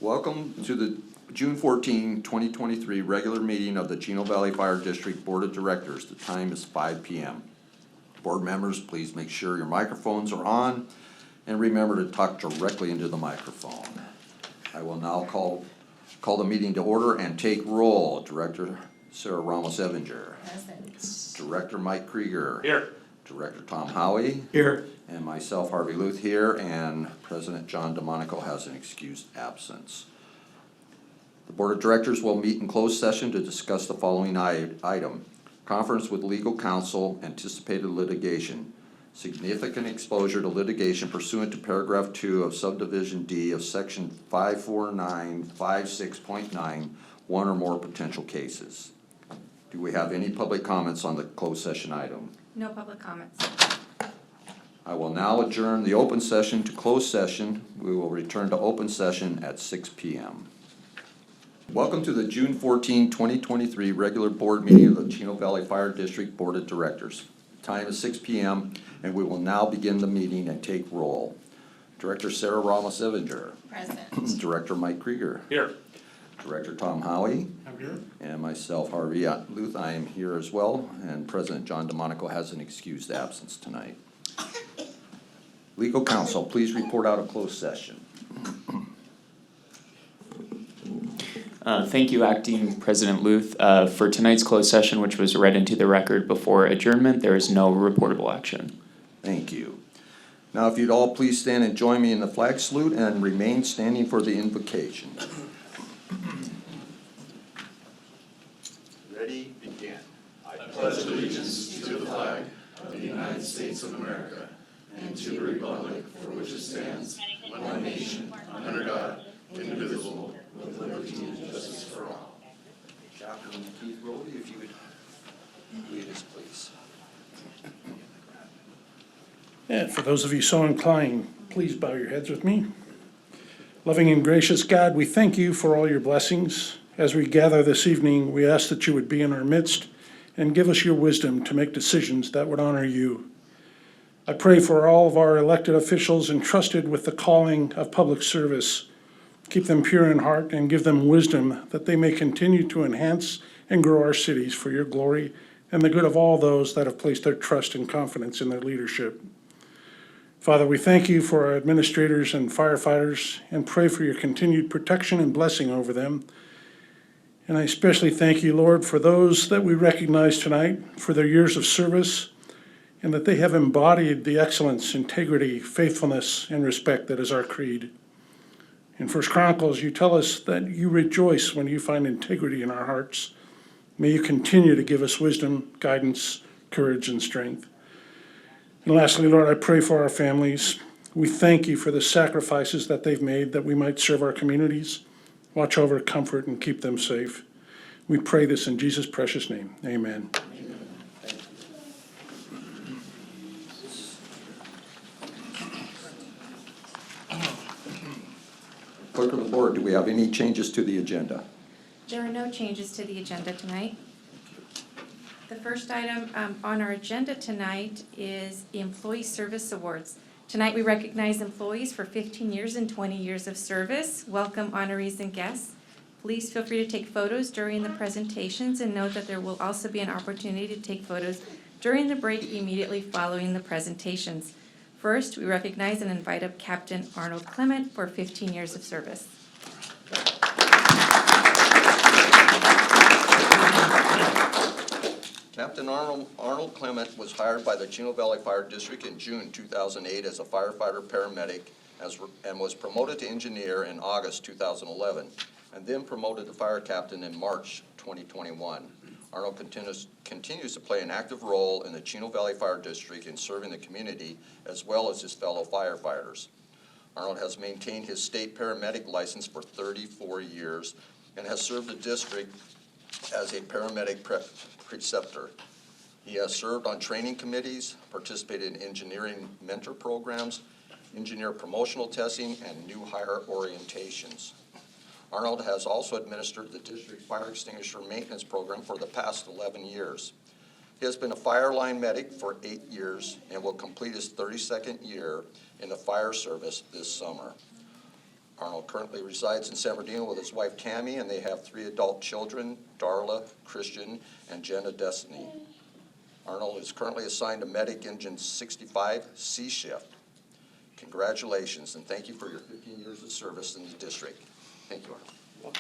Welcome to the June 14, 2023 regular meeting of the Chino Valley Fire District Board of Directors. The time is 5 p.m. Board members, please make sure your microphones are on and remember to talk directly into the microphone. I will now call the meeting to order and take roll. Director Sarah Ramos-Evinger. Present. Director Mike Krieger. Here. Director Tom Howie. Here. And myself, Harvey Luth, here, and President John DeMonico has an excused absence. The Board of Directors will meet in closed session to discuss the following item. Conference with legal counsel, anticipated litigation, significant exposure to litigation pursuant to paragraph 2 of subdivision D of section 54956.9, one or more potential cases. Do we have any public comments on the closed session item? No public comments. I will now adjourn the open session to closed session. We will return to open session at 6 p.m. Welcome to the June 14, 2023 regular board meeting of the Chino Valley Fire District Board of Directors. Time is 6 p.m. and we will now begin the meeting and take roll. Director Sarah Ramos-Evinger. Present. Director Mike Krieger. Here. Director Tom Howie. I'm here. And myself, Harvey Luth, I am here as well. And President John DeMonico has an excused absence tonight. Legal counsel, please report out of closed session. Thank you, Acting President Luth. For tonight's closed session, which was read into the record before adjournment, there is no reportable action. Thank you. Now, if you'd all please stand and join me in the flag salute and remain standing for the invocation. Ready, begin. I pledge allegiance to the flag of the United States of America and to the republic for which it stands, one nation, under God, indivisible, with liberty and justice for all. Captain Keith Rowley, if you would lead us, please. And for those of you so inclined, please bow your heads with me. Loving and gracious God, we thank you for all your blessings. As we gather this evening, we ask that you would be in our midst and give us your wisdom to make decisions that would honor you. I pray for all of our elected officials entrusted with the calling of public service. Keep them pure in heart and give them wisdom that they may continue to enhance and grow our cities for your glory and the good of all those that have placed their trust and confidence in their leadership. Father, we thank you for our administrators and firefighters and pray for your continued protection and blessing over them. And I especially thank you, Lord, for those that we recognize tonight for their years of service and that they have embodied the excellence, integrity, faithfulness, and respect that is our creed. In 1 Chronicles, you tell us that you rejoice when you find integrity in our hearts. May you continue to give us wisdom, guidance, courage, and strength. And lastly, Lord, I pray for our families. We thank you for the sacrifices that they've made that we might serve our communities, watch over, comfort, and keep them safe. We pray this in Jesus' precious name. Amen. Clerk of the board, do we have any changes to the agenda? There are no changes to the agenda tonight. The first item on our agenda tonight is the Employee Service Awards. Tonight we recognize employees for 15 years and 20 years of service. Welcome honorees and guests. Please feel free to take photos during the presentations and note that there will also be an opportunity to take photos during the break immediately following the presentations. First, we recognize and invite up Captain Arnold Clement for 15 years of service. Captain Arnold Clement was hired by the Chino Valley Fire District in June 2008 as a firefighter paramedic and was promoted to engineer in August 2011 and then promoted to fire captain in March 2021. Arnold continues to play an active role in the Chino Valley Fire District in serving the community as well as his fellow firefighters. Arnold has maintained his state paramedic license for 34 years and has served the district as a paramedic preceptor. He has served on training committees, participated in engineering mentor programs, engineer promotional testing, and new hire orientations. Arnold has also administered the district fire extinguisher maintenance program for the past 11 years. He has been a fire line medic for 8 years and will complete his 32nd year in the fire service this summer. Arnold currently resides in San Bernardino with his wife Tammy, and they have 3 adult children, Darla, Christian, and Jenna Destiny. Arnold is currently assigned to Medic Engine 65 C shift. Congratulations, and thank you for your 15 years of service in the district. Thank you, Arnold.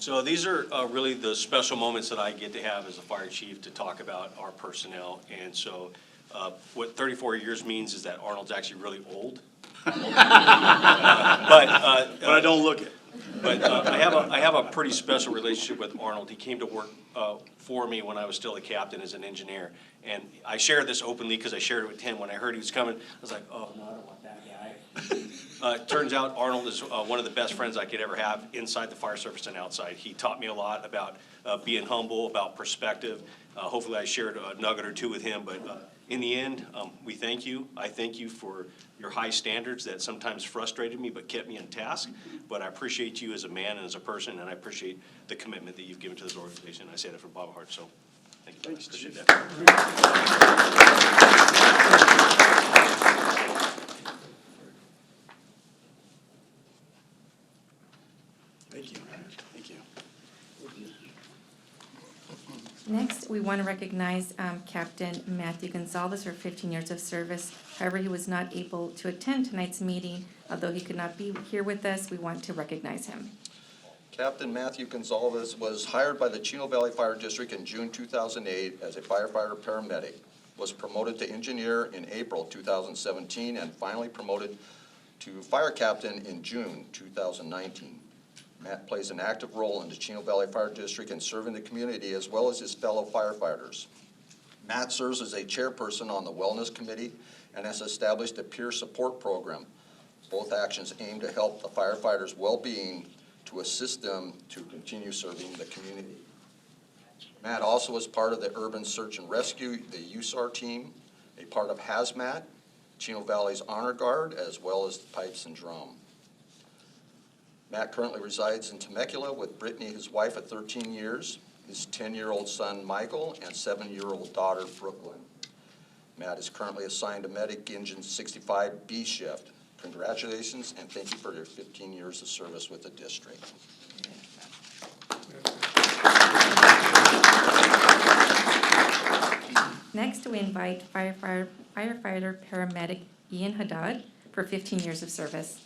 So these are really the special moments that I get to have as a fire chief to talk about our personnel. And so what 34 years means is that Arnold's actually really old. But I don't look it. But I have a pretty special relationship with Arnold. He came to work for me when I was still a captain as an engineer. And I share this openly because I shared it with Tim. When I heard he was coming, I was like, oh, no, I don't want that guy. Turns out Arnold is one of the best friends I could ever have inside the fire service and outside. He taught me a lot about being humble, about perspective. Hopefully I shared a nugget or two with him, but in the end, we thank you. I thank you for your high standards that sometimes frustrated me but kept me in task. But I appreciate you as a man and as a person, and I appreciate the commitment that you've given to this organization. I say that from the bottom of my heart, so thank you. Thanks, Appreciate Chief. that. Thank you. Thank you. Next, we want to recognize Captain Matthew Gonzalez for 15 years of service. However, he was not able to attend tonight's meeting. Although he could not be here with us, we want to recognize him. Captain Matthew Gonzalez was hired by the Chino Valley Fire District in June 2008 as a firefighter paramedic, was promoted to engineer in April 2017, and finally promoted to fire captain in June 2019. Matt plays an active role in the Chino Valley Fire District in serving the community as well as his fellow firefighters. Matt serves as a chairperson on the Wellness Committee and has established a peer support program. Both actions aim to help the firefighters' well-being to assist them to continue serving the community. Matt also is part of the Urban Search and Rescue, the USAR team, a part of Hazmat, Chino Valley's Honor Guard, as well as the Pipes and Drum. Matt currently resides in Temecula with Brittany, his wife, of 13 years, his 10-year-old son, Michael, and 7-year-old daughter, Brooklyn. Matt is currently assigned to Medic Engine 65 B shift. Congratulations, and thank you for your 15 years of service with the district. Next, we invite firefighter paramedic Ian Haddad for 15 years of service.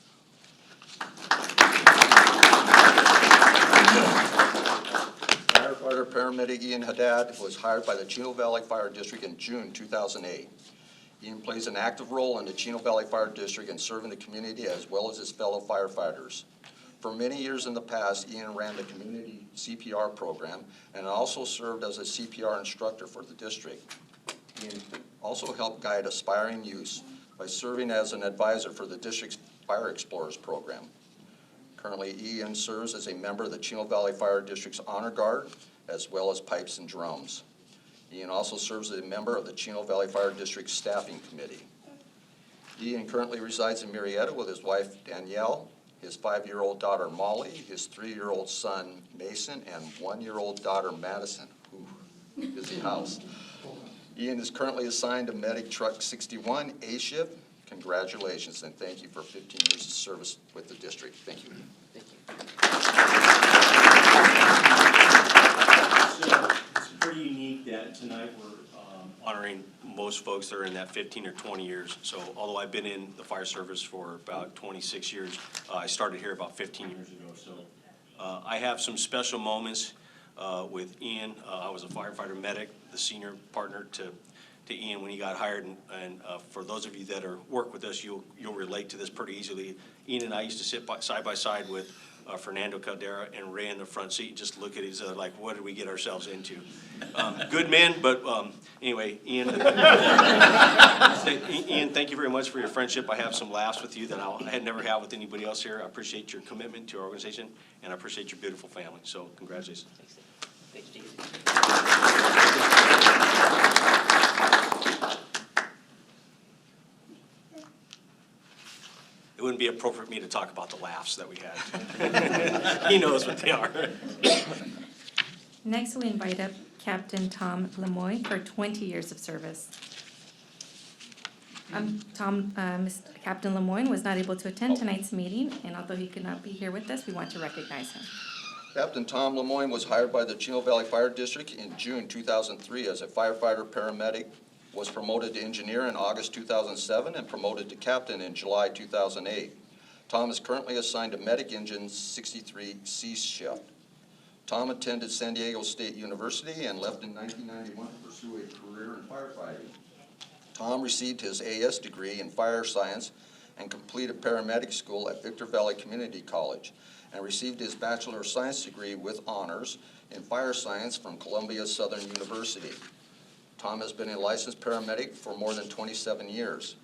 Firefighter paramedic Ian Haddad was hired by the Chino Valley Fire District in June 2008. Ian plays an active role in the Chino Valley Fire District in serving the community as well as his fellow firefighters. For many years in the past, Ian ran the community CPR program and also served as a CPR instructor for the district. Ian also helped guide aspiring youths by serving as an advisor for the district's Fire Explorers program. Currently, Ian serves as a member of the Chino Valley Fire District's Honor Guard, as well as Pipes and Drums. Ian also serves as a member of the Chino Valley Fire District Staffing Committee. Ian currently resides in Marietta with his wife Danielle, his 5-year-old daughter Molly, his 3-year-old son Mason, and 1-year-old daughter Madison. Ooh, busy house. Ian is currently assigned to Medic Truck 61 A shift. Congratulations, and thank you for 15 years of service with the district. Thank you. So it's pretty unique that tonight we're honoring most folks that are in that 15 or 20 years. So although I've been in the fire service for about 26 years, I started here about 15 years ago. So I have some special moments with Ian. I was a firefighter medic, the senior partner to Ian when he got hired, and for those of you that work with us, you'll relate to this pretty easily. Ian and I used to sit side by side with Fernando Caldera and Ray in the front seat, and just look at each other like, what did we get ourselves into? Good men, but anyway, Ian. Ian, thank you very much for your friendship. I have some laughs with you that I had never had with anybody else here. I appreciate your commitment to our organization, and I appreciate your beautiful family. So congratulations. Thanks, Steve. It wouldn't be appropriate for me to talk about the laughs that we had. He knows what they are. Next, we invite up Captain Tom Lemoy for 20 years of service. Captain Lemoyne was not able to attend tonight's meeting, and although he could not be here with us, we want to recognize him. Captain Tom Lemoyne was hired by the Chino Valley Fire District in June 2003 as a firefighter paramedic, was promoted to engineer in August 2007, and promoted to captain in July 2008. Tom is currently assigned to Medic Engine 63 C shift. Tom attended San Diego State University and left in 1991 to pursue a career in firefighting. Tom received his AS degree in fire science and completed paramedic school at Victor Valley Community College, and received his Bachelor of Science degree with honors in fire science from Columbia Southern University. Tom has been a licensed paramedic for more than 27 years.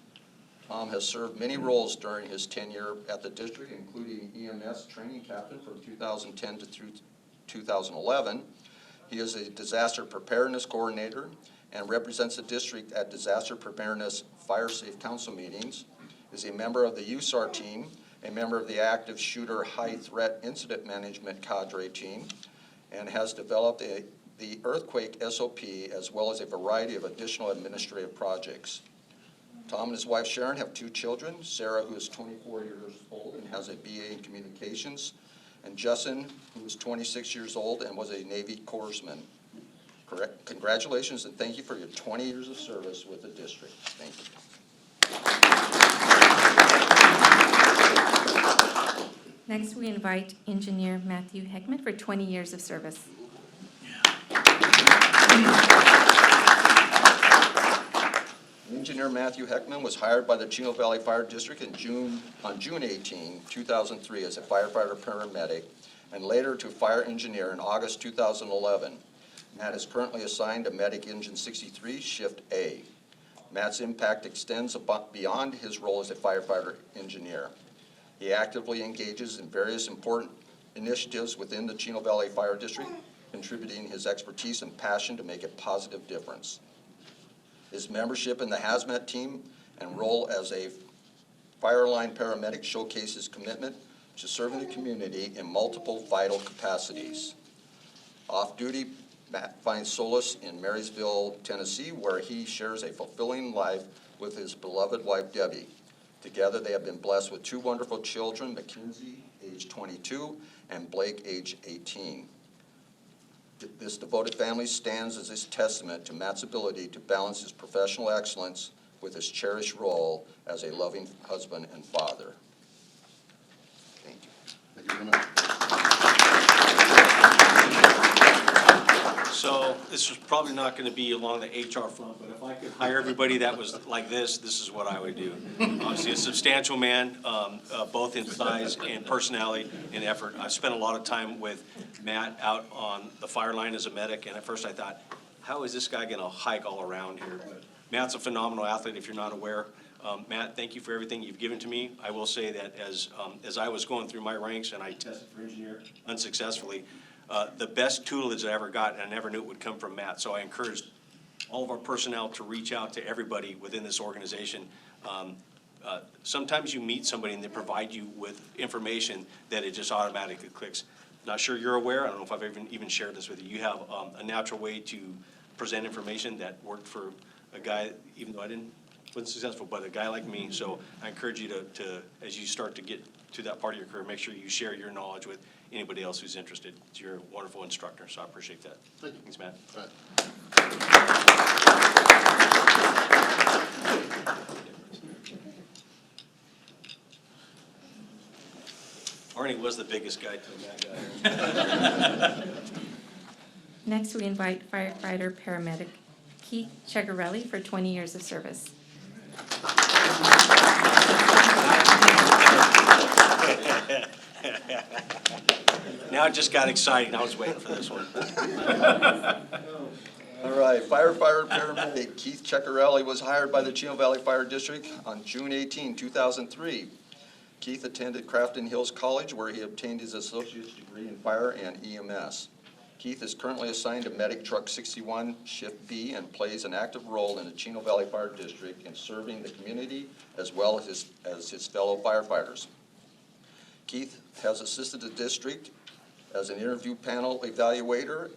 Tom has served many roles during his tenure at the district, including EMS training captain from 2010 to through 2011. He is a disaster preparedness coordinator and represents the district at Disaster Preparedness Fire Safe Council meetings, is a member of the USAR team, a member of the Active Shooter High Threat Incident Management Cadre team, and has developed the earthquake SOP as well as a variety of additional administrative projects. Tom and his wife Sharon have 2 children, Sarah, who is 24 years old and has a BA in communications, and Justin, who is 26 years old and was a Navy corpsman. Congratulations and thank you for your 20 years of service with the district. Thank you. Next, we invite Engineer Matthew Heckman for 20 years of service. Engineer Matthew Heckman was hired by the Chino Valley Fire District on June 18, 2003 as a firefighter paramedic, and later to fire engineer in August 2011. Matt is currently assigned to Medic Engine 63, Shift A. Matt's impact extends beyond his role as a firefighter engineer. He actively engages in various important initiatives within the Chino Valley Fire District, contributing his expertise and passion to make a positive difference. His membership in the hazmat team and role as a fire line paramedic showcase his commitment to serving the community in multiple vital capacities. Off-duty, Matt finds solace in Marysville, Tennessee, where he shares a fulfilling life with his beloved wife, Debbie. Together, they have been blessed with 2 wonderful children, Mackenzie, age 22, and Blake, age 18. This devoted family stands as a testament to Matt's ability to balance his professional excellence with his cherished role as a loving husband and father. Thank you. Thank you very much. So this is probably not going to be along the HR front, but if I could hire everybody that was like this is what I would do. Obviously, a substantial man, both in size and personality and effort. I've spent a lot of time with Matt out on the fire line as a medic, and at first I thought, how is this guy going to hike all around here? But Matt's a phenomenal athlete, if you're not aware. Matt, thank you for everything you've given to me. I will say that as I was going through my ranks and I tested for engineer unsuccessfully, the best tutelage I ever got, and I never knew it would come from Matt. So I encouraged all of our personnel to reach out to everybody within this organization. Sometimes you meet somebody and they provide you with information that it just automatically clicks. Not sure you're aware, I don't know if I've even shared this with you. You have a natural way to present information that worked for a guy, even though wasn't successful, but a guy like me. So I encourage you to, as you start to get to that part of your career, make sure you share your knowledge with anybody else who's interested. You're a wonderful instructor, so I appreciate that. Thank you. Thanks, Matt. All right. Arnie was the biggest guy till that guy. Next, we invite firefighter paramedic Keith Chegarelli for 20 years of service. Now it just got exciting. I was waiting for this one. All right, firefighter paramedic Keith Chegarelli was hired by the Chino Valley Fire District on June 18, 2003. Keith attended Crafton Hills College, where he obtained his associate's degree in fire and EMS. Keith is currently assigned to Medic Truck 61, Shift B, and plays an active role in the Chino Valley Fire District in serving the community as well as his fellow firefighters. Keith has assisted the district as an interview panel evaluator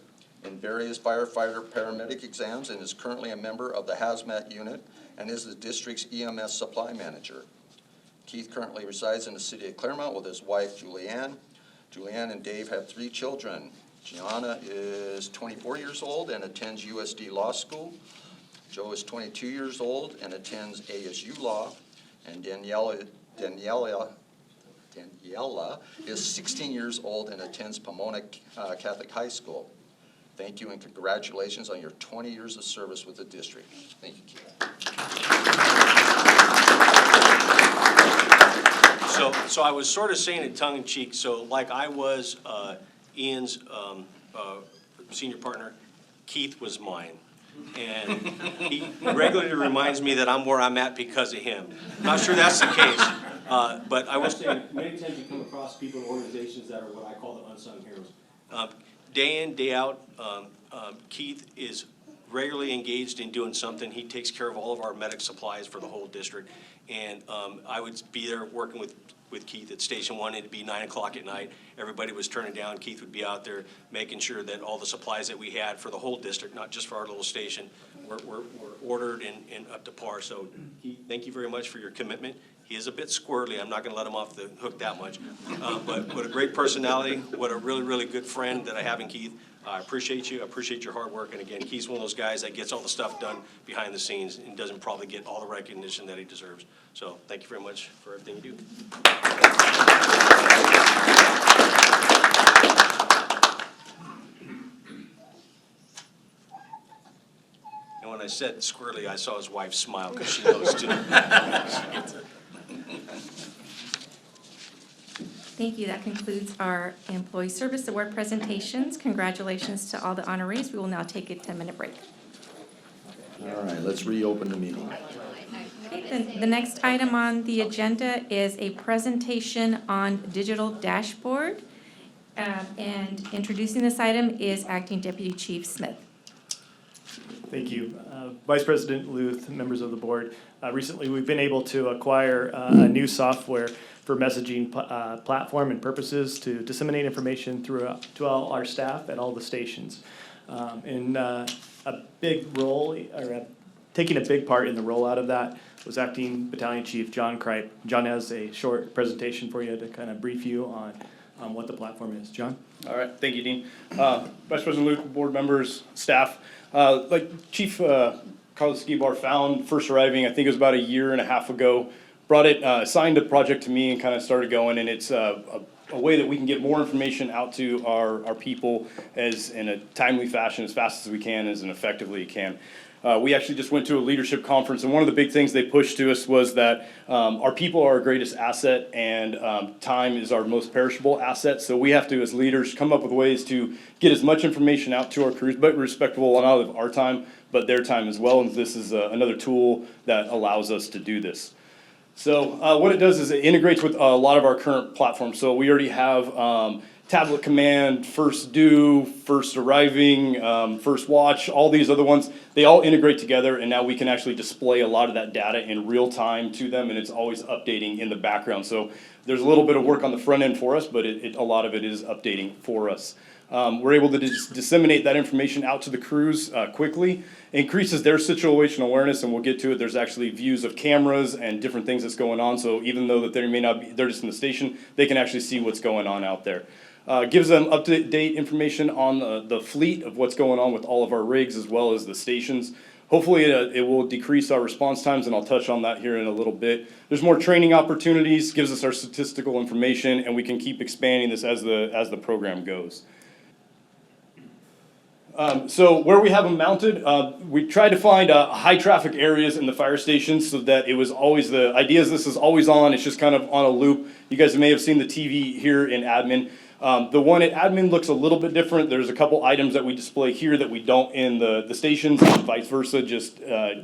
in various firefighter paramedic exams and is currently a member of the hazmat unit and is the district's EMS supply manager. Keith currently resides in the city of Claremont with his wife Julianne. Julianne and Dave have 3 children. Gianna is 24 years old and attends USD Law School. Joe is 22 years old and attends ASU Law. And Daniela is 16 years old and attends Pomona Catholic High School. Thank you and congratulations on your 20 years of service with the district. Thank you, Keith. So I was sort of saying it tongue in cheek, so like I was Ian's senior partner, Keith was mine. And he regularly reminds me that I'm where I'm at because of him. Not sure that's the case, but I will say, many times you come across people in organizations that are what I call the unsung heroes. Day in, day out, Keith is regularly engaged in doing something. He takes care of all of our medic supplies for the whole district. And I would be there working with Keith at Station 1. It'd be 9 o'clock at night. Everybody was turning down. Keith would be out there making sure that all the supplies that we had for the whole district, not just for our little station, were ordered and up to par. So Keith, thank you very much for your commitment. He is a bit squirrely. I'm not going to let him off the hook that much. But what a great personality. What a really, really good friend that I have in Keith. I appreciate you. I appreciate your hard work. And again, Keith's one of those guys that gets all the stuff done behind the scenes and doesn't probably get all the recognition that he deserves. So thank you very much for everything you do. And when I said squirrely, I saw his wife smile because she knows too. Thank you. That concludes our Employee Service Award presentations. Congratulations to all the honorees. We will now take a 10-minute break. All right, let's reopen the meeting. Okay, the next item on the agenda is a presentation on digital dashboard. And introducing this item is Acting Deputy Chief Smith. Thank you. Vice President Luth, members of the board. Recently, we've been able to acquire a new software for messaging platform and purposes to disseminate information to all our staff at all the stations. A big role, or taking a big part in the rollout of that was Acting Battalion Chief John Kripe. John has a short presentation for you to kind of brief you on what the platform is. John? All right, thank you, Dean. Vice President Luke, board members, staff. Like Chief Carlos Skibar found, first arriving, I think it was about a year and a half ago, brought it, assigned the project to me and kind of started going, and it's a way that we can get more information out to our people as in a timely fashion, as fast as we can, as effectively as we can. We actually just went to a leadership conference, and one of the big things they pushed to us was that our people are our greatest asset, and time is our most perishable asset. So we have to, as leaders, come up with ways to get as much information out to our crews, but respectful not of our time, but their time as well. And this is another tool that allows us to do this. So what it does is it integrates with a lot of our current platforms. So we already have tablet command, first due, first arriving, first watch, all these other ones. They all integrate together, and now we can actually display a lot of that data in real time to them, and it's always updating in the background. So there's a little bit of work on the front end for us, but a lot of it is updating for us. We're able to disseminate that information out to the crews quickly, increases their situational awareness, and we'll get to it. There's actually views of cameras and different things that's going on, so even though that they may not be, they're just in the station, they can actually see what's going on out there. Gives them up-to-date information on the fleet of what's going on with all of our rigs as well as the stations. Hopefully it will decrease our response times, and I'll touch on that here in a little bit. There's more training opportunities, gives us our statistical information, and we can keep expanding this as the program goes. So where we have them mounted, we tried to find high traffic areas in the fire stations so that it was always, the idea is this is always on, it's just kind of on a loop. You guys may have seen the TV here in admin. The one at admin looks a little bit different. There's a couple items that we display here that we don't in the stations, and vice versa, just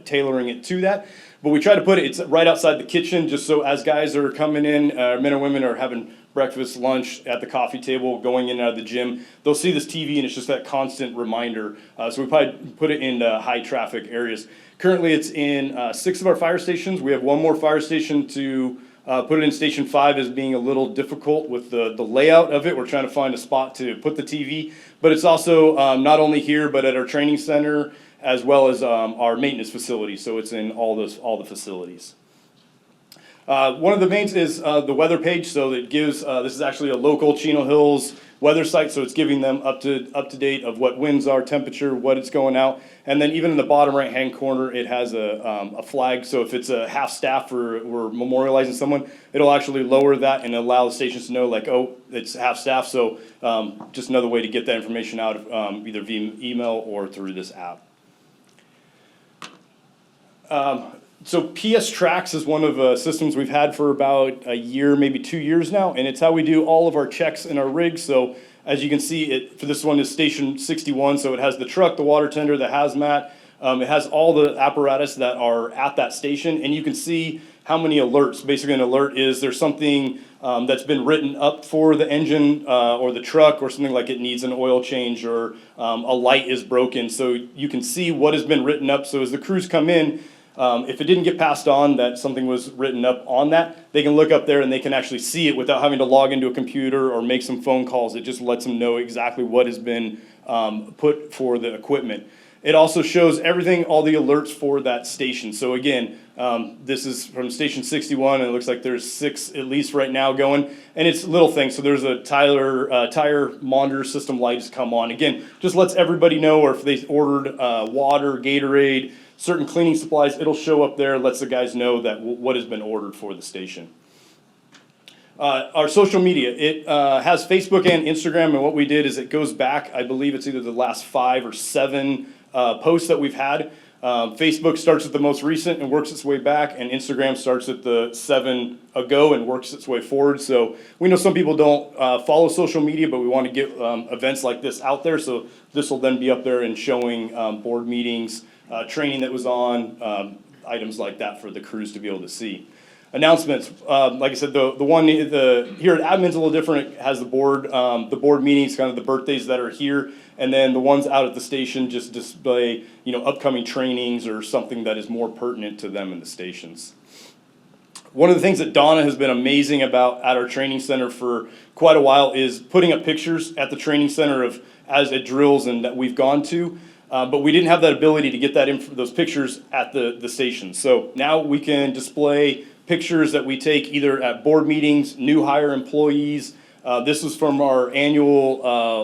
tailoring it to that. But we try to put it, it's right outside the kitchen, just so as guys are coming in, men or women are having breakfast, lunch, at the coffee table, going in and out of the gym, they'll see this TV and it's just that constant reminder. So we probably put it in high traffic areas. Currently it's in 6 of our fire stations. We have one more fire station to put it in Station 5 as being a little difficult with the layout of it. We're trying to find a spot to put the TV. But it's also not only here, but at our training center as well as our maintenance facility, so it's in all the facilities. One of the mains is the weather page, so it gives, this is actually a local Chino Hills weather site, so it's giving them up to date of what winds are, temperature, what it's going out. And then even in the bottom right-hand corner, it has a flag, so if it's a half staff or we're memorializing someone, it'll actually lower that and allow the stations to know, like, oh, it's half staff, so just another way to get that information out, either via email or through this app. So PS Tracks is one of the systems we've had for about a year, maybe 2 years now, and it's how we do all of our checks in our rigs. So as you can see, for this one is station 61, so it has the truck, the water tender, the hazmat. It has all the apparatus that are at that station, and you can see how many alerts. Basically, an alert is there's something that's been written up for the engine or the truck, or something like it needs an oil change, or a light is broken. So you can see what has been written up. So as the crews come in, if it didn't get passed on that something was written up on that, they can look up there and they can actually see it without having to log into a computer or make some phone calls. It just lets them know exactly what has been put for the equipment. It also shows everything, all the alerts for that station. So again, this is from station 61, and it looks like there's 6 at least right now going, and it's little things. So there's a tire monitor system light has come on. Again, just lets everybody know, or if they ordered water, Gatorade, certain cleaning supplies, it'll show up there, lets the guys know that what has been ordered for the station. Our social media, it has Facebook and Instagram, and what we did is it goes back, I believe it's either the last 5 or 7 posts that we've had. Facebook starts at the most recent and works its way back, and Instagram starts at the 7 ago and works its way forward. So we know some people don't follow social media, but we want to get events like this out there, so this will then be up there and showing board meetings, training that was on, items like that for the crews to be able to see. Announcements, like I said, the one here at admin's a little different. It has the board meetings, kind of the birthdays that are here, and then the ones out at the station just display, upcoming trainings or something that is more pertinent to them in the stations. One of the things that Donna has been amazing about at our training center for quite a while is putting up pictures at the training center of as it drills and that we've gone to. But we didn't have that ability to get those pictures at the station. So now we can display pictures that we take either at board meetings, new hire employees. This was from our annual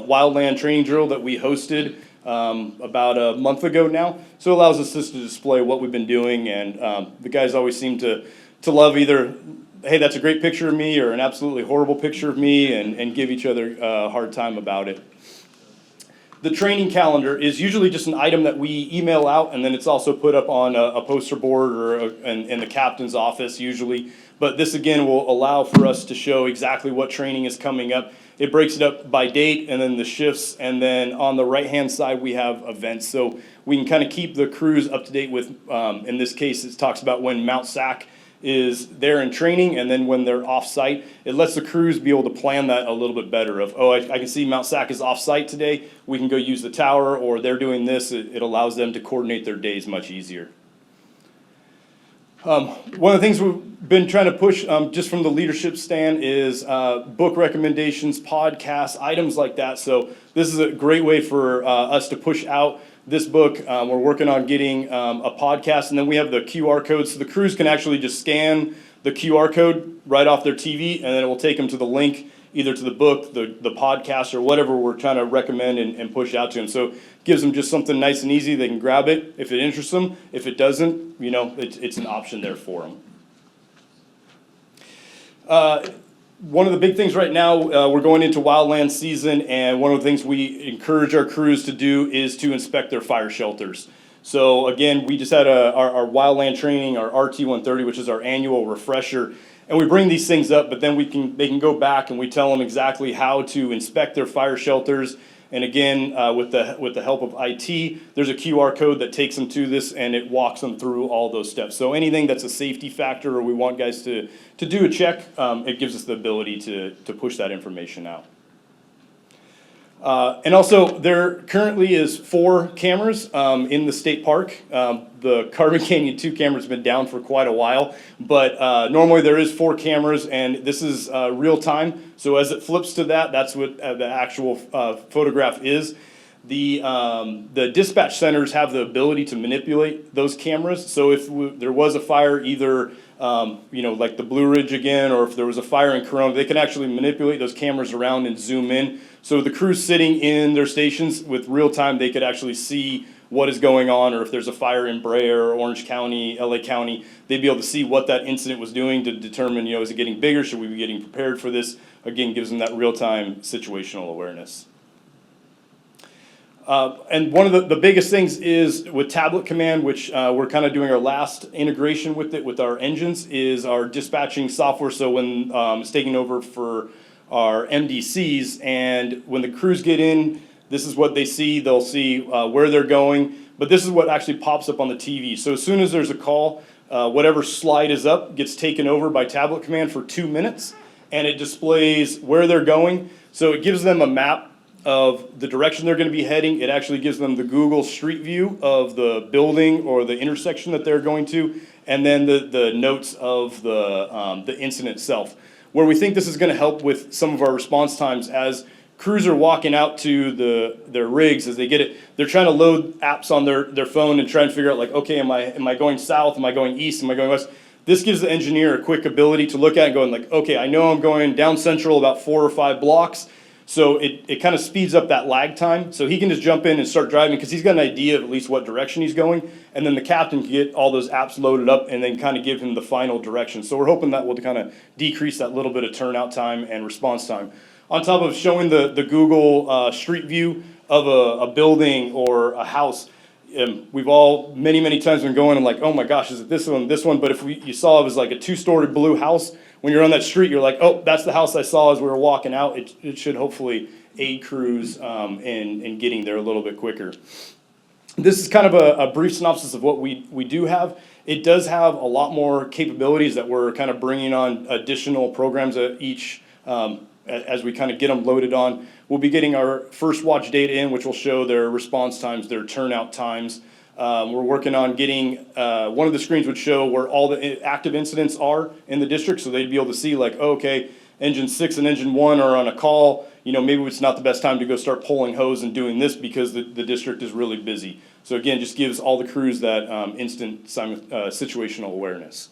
wildland training drill that we hosted about a month ago now. So it allows us just to display what we've been doing, and the guys always seem to love either, hey, that's a great picture of me, or an absolutely horrible picture of me, and give each other a hard time about it. The training calendar is usually just an item that we email out, and then it's also put up on a poster board or in the captain's office usually. But this again will allow for us to show exactly what training is coming up. It breaks it up by date and then the shifts, and then on the right-hand side we have events. So we can kind of keep the crews up to date with, in this case it talks about when Mount Sac is there in training, and then when they're off-site, it lets the crews be able to plan that a little bit better of, I can see Mount Sac is off-site today, we can go use the tower, or they're doing this. It allows them to coordinate their days much easier. One of the things we've been trying to push, just from the leadership stand, is book recommendations, podcasts, items like that. So this is a great way for us to push out this book. We're working on getting a podcast, and then we have the QR code, so the crews can actually just scan the QR code right off their TV, and then it will take them to the link, either to the book, the podcast, or whatever we're trying to recommend and push out to them. So it gives them just something nice and easy. They can grab it if it interests them. If it doesn't, it's an option there for them. One of the big things right now, we're going into wildland season, and one of the things we encourage our crews to do is to inspect their fire shelters. So again, we just had our wildland training, our RT-130, which is our annual refresher, and we bring these things up, but then they can go back and we tell them exactly how to inspect their fire shelters. And again, with the help of IT, there's a QR code that takes them to this, and it walks them through all those steps. So anything that's a safety factor, or we want guys to do a check, it gives us the ability to push that information out. And also, there currently is 4 cameras in the state park. The Carbon Canyon 2 camera's been down for quite a while, but normally there is 4 cameras, and this is real time. So as it flips to that, that's what the actual photograph is. the dispatch centers have the ability to manipulate those cameras. So if there was a fire, either, like the Blue Ridge again, or if there was a fire in Corona, they can actually manipulate those cameras around and zoom in. So the crews sitting in their stations with real time, they could actually see what is going on, or if there's a fire in Brea or Orange County, LA County, they'd be able to see what that incident was doing to determine, is it getting bigger? Should we be getting prepared for this? Again, gives them that real-time situational awareness. And one of the biggest things is with tablet command, which we're kind of doing our last integration with it with our engines, is our dispatching software. So when it's taking over for our MDCs, and when the crews get in, this is what they see. They'll see where they're going, but this is what actually pops up on the TV. So as soon as there's a call, whatever slide is up gets taken over by tablet command for 2 minutes, and it displays where they're going. So it gives them a map of the direction they're going to be heading. It actually gives them the Google Street View of the building or the intersection that they're going to, and then the notes of the incident itself. Where we think this is going to help with some of our response times, as crews are walking out to their rigs, as they get it, they're trying to load apps on their phone and try and figure out, like, okay, am I going south? Am I going east? Am I going west? This gives the engineer a quick ability to look at and going like, okay, I know I'm going down central about 4 or 5 blocks. So it kind of speeds up that lag time. So he can just jump in and start driving because he's got an idea of at least what direction he's going. And then the captain can get all those apps loaded up and then kind of give him the final direction. So we're hoping that will kind of decrease that little bit of turnout time and response time. On top of showing the Google Street View of a building or a house, we've all many times been going and like, oh my gosh, is it this one? But if you saw it was like a 2-story blue house, when you're on that street, you're like, oh, that's the house I saw as we were walking out. It should hopefully aid crews in getting there a little bit quicker. This is kind of a brief synopsis of what we do have. It does have a lot more capabilities that we're kind of bringing on additional programs at each, as we kind of get them loaded on. We'll be getting our first watch data in, which will show their response times, their turnout times. We're working on getting, one of the screens would show where all the active incidents are in the district, so they'd be able to see like, oh, okay, engine 6 and engine 1 are on a call. Maybe it's not the best time to go start pulling hose and doing this because the district is really busy. So again, just gives all the crews that instant situational awareness.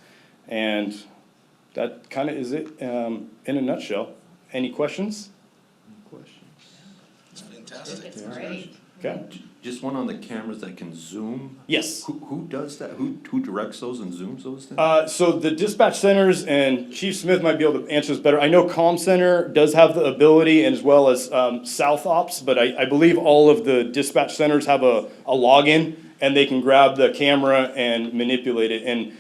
And that kind of is it in a nutshell. Any questions? It's fantastic. It's great. Okay. Just one on the cameras that can zoom? Yes. Who does that? Who directs those and zooms those things? So the dispatch centers, and Chief Smith might be able to answer this better. I know Comm Center does have the ability, and as well as South Ops, but I believe all of the dispatch centers have a login, and they can grab the camera and manipulate it. And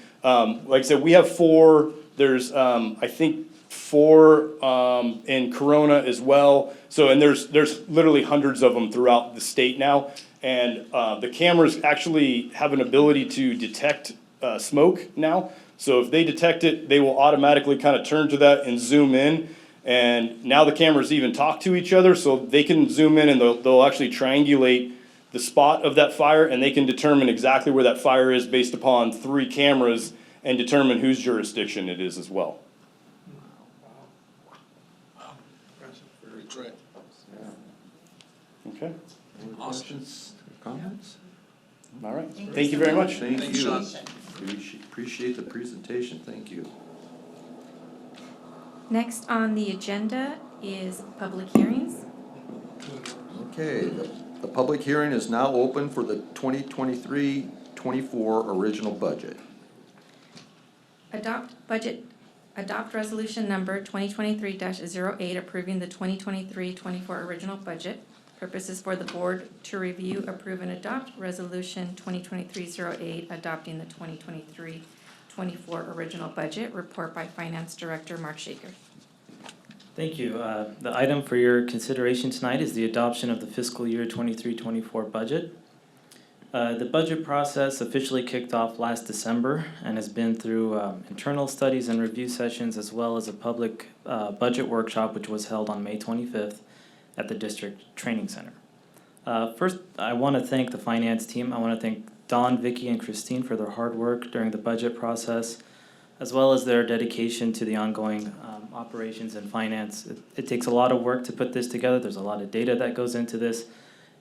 like I said, we have 4. There's I think 4 in Corona as well. So, and there's literally hundreds of them throughout the state now. And the cameras actually have an ability to detect smoke now. So if they detect it, they will automatically kind of turn to that and zoom in. And now the cameras even talk to each other, so they can zoom in and they'll actually triangulate the spot of that fire, and they can determine exactly where that fire is based upon 3 cameras and determine whose jurisdiction it is as well. Very great. Okay, Any questions or comments? all right. Thank you very much. Thank Thanks, you. Sean. Appreciate the presentation, thank you. Next on the agenda is public hearings. Okay, the public hearing is now open for the 2023-24 original budget. Adopt resolution number 2023-08 approving the 2023-24 original budget. Purposes for the board to review, approve, and adopt resolution 2023-08 adopting the 2023-24 original budget. Report by Finance Director Mark Shaker. Thank you. The item for your consideration tonight is the adoption of the fiscal year 23-24 budget. The budget process officially kicked off last December and has been through internal studies and review sessions, as well as a public budget workshop which was held on May 25th at the District Training Center. First, I want to thank the finance team. I want to thank Don, Vicky, and Christine for their hard work during the budget process, as well as their dedication to the ongoing operations and finance. It takes a lot of work to put this together. There's a lot of data that goes into this,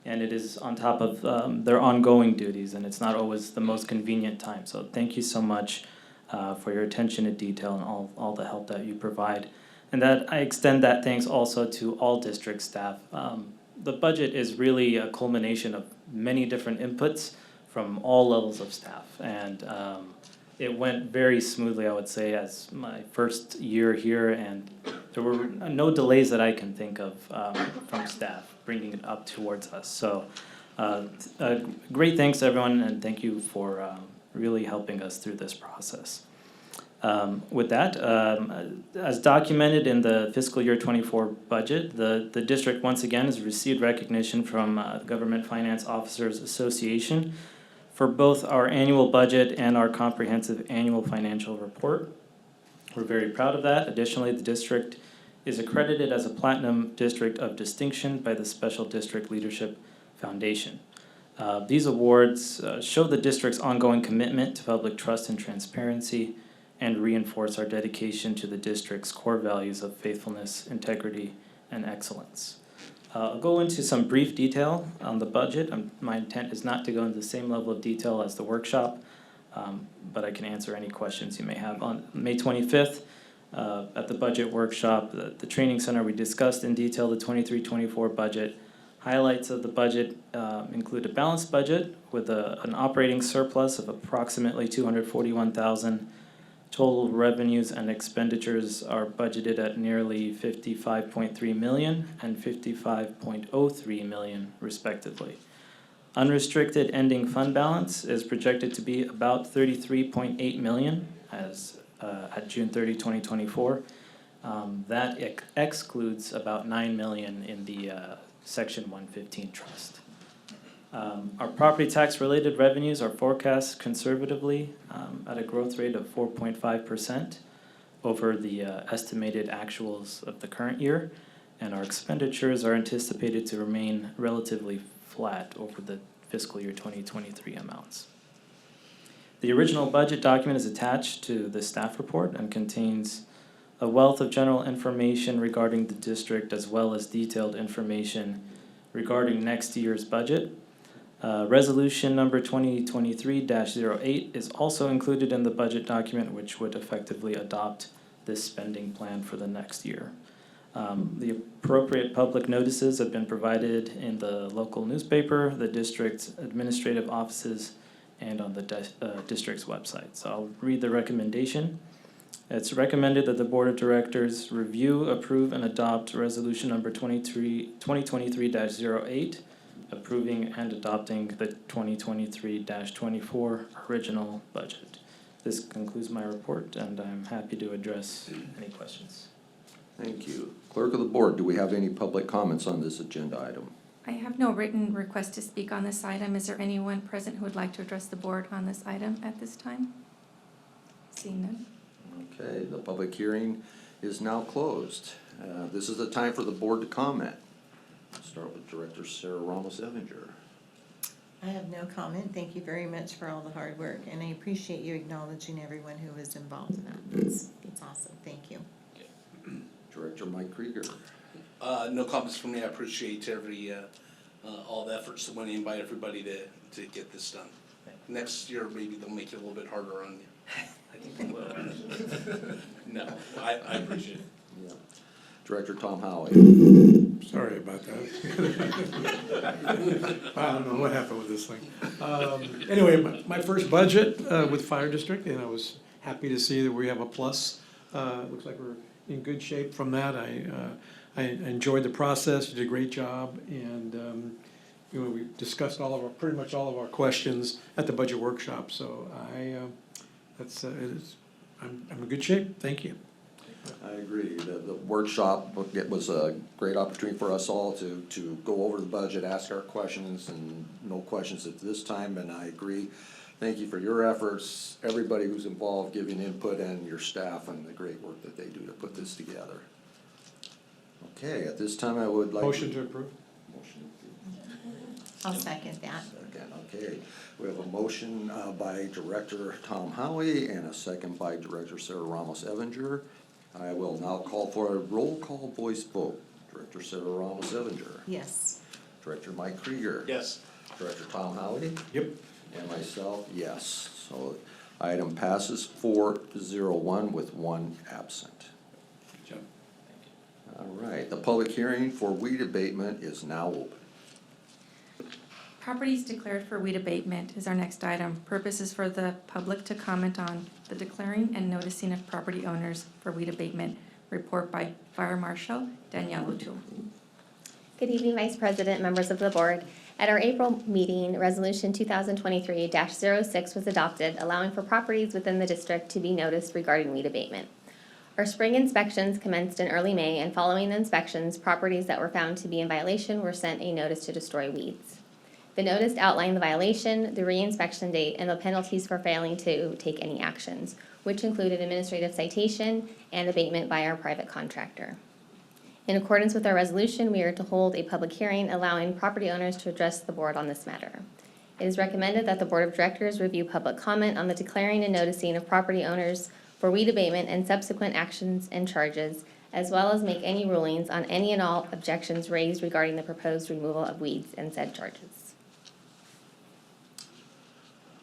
And it is on top of their ongoing duties, and it's not always the most convenient time. So thank you so much for your attention to detail and all the help that you provide. And that I extend that thanks also to all district staff. The budget is really a culmination of many different inputs from all levels of staff. And it went very smoothly, I would say, as my first year here, and there were no delays that I can think of from staff bringing it up towards us. So great thanks everyone, and thank you for really helping us through this process. With that, as documented in the fiscal year 24 budget, the district once again has received recognition from the Government Finance Officers Association for both our annual budget and our comprehensive annual financial report. We're very proud of that. Additionally, the district is accredited as a Platinum District of Distinction by the Special District Leadership Foundation. These awards show the district's ongoing commitment to public trust and transparency and reinforce our dedication to the district's core values of faithfulness, integrity, and excellence. I'll go into some brief detail on the budget. My intent is not to go into the same level of detail as the workshop, but I can answer any questions you may have. On May 25th, at the budget workshop, the training center, we discussed in detail the 23-24 budget. Highlights of the budget include a balanced budget with an operating surplus of approximately $241,000. Total revenues and expenditures are budgeted at nearly $55.3 million and $55.03 million respectively. Unrestricted ending fund balance is projected to be about $33.8 million as at June 30, 2024. That excludes about $9 million in the Section 115 trust. Our property tax related revenues are forecast conservatively at a growth rate of 4.5% over the estimated actuals of the current year, and our expenditures are anticipated to remain relatively flat over the fiscal year 2023 amounts. The original budget document is attached to the staff report and contains a wealth of general information regarding the district as well as detailed information regarding next year's budget. Resolution number 2023-08 is also included in the budget document, which would effectively adopt this spending plan for the next year. The appropriate public notices have been provided in the local newspaper, the district's administrative offices, and on the district's website. So I'll read the recommendation. It's recommended that the Board of Directors review, approve, and adopt resolution number 2023-08, approving and adopting the 2023-24 original budget. This concludes my report, and I'm happy to address any questions. Thank you. Clerk of the Board, do we have any public comments on this agenda item? I have no written request to speak on this item. Is there anyone present who would like to address the board on this item at this time? Seeing none. Okay, the public hearing is now closed. This is the time for the board to comment. Let's start with Director Sarah Ramos-Evinger. I have no comment. Thank you very much for all the hard work, and I appreciate you acknowledging everyone who was involved in that. That's awesome. Thank you. Director Mike Krieger. No comments from me. I appreciate all the efforts that went in by everybody to get this done. Next year, maybe they'll make it a little bit harder on you. I think we will. No, I appreciate it. Yeah. Director Tom Howie. Sorry about that. I don't know what happened with this thing. Anyway, my first budget with Fire District, and I was happy to see that we have a plus. Looks like we're in good shape from that. I enjoyed the process. You did a great job, and we discussed pretty much all of our questions at the budget workshop. So I'm in good shape. Thank you. I agree. The workshop, it was a great opportunity for us all to go over the budget, ask our questions, and no questions at this time, and I agree. Thank you for your efforts, everybody who's involved giving input, and your staff and the great work that they do to put this together. Okay, at this time I would like. Motion to approve. Motion. I'll second that. Second, okay. We have a motion by Director Tom Howie and a second by Director Sarah Ramos-Evinger. I will now call for a roll call voice vote. Director Sarah Ramos-Evinger. Yes. Director Mike Krieger. Yes. Director Tom Howie. Yep. And myself, yes. So item passes 4-0-1 with one absent. Jim. All right, the public hearing for weed abatement is now open. Properties declared for weed abatement is our next item. Purpose is for the public to comment on the declaring and noticing of property owners for weed abatement. Report by Fire Marshal Danielle O'Toole. Good evening, Vice President, members of the board. At our April meeting, Resolution 2023-06 was adopted, allowing for properties within the district to be noticed regarding weed abatement. Our spring inspections commenced in early May, and following the inspections, properties that were found to be in violation were sent a notice to destroy weeds. The notice outlined the violation, the re-inspection date, and the penalties for failing to take any actions, which included administrative citation and abatement by our private contractor. In accordance with our resolution, we are to hold a public hearing allowing property owners to address the board on this matter. It is recommended that the Board of Directors review public comment on the declaring and noticing of property owners for weed abatement and subsequent actions and charges, as well as make any rulings on any and all objections raised regarding the proposed removal of weeds and said charges.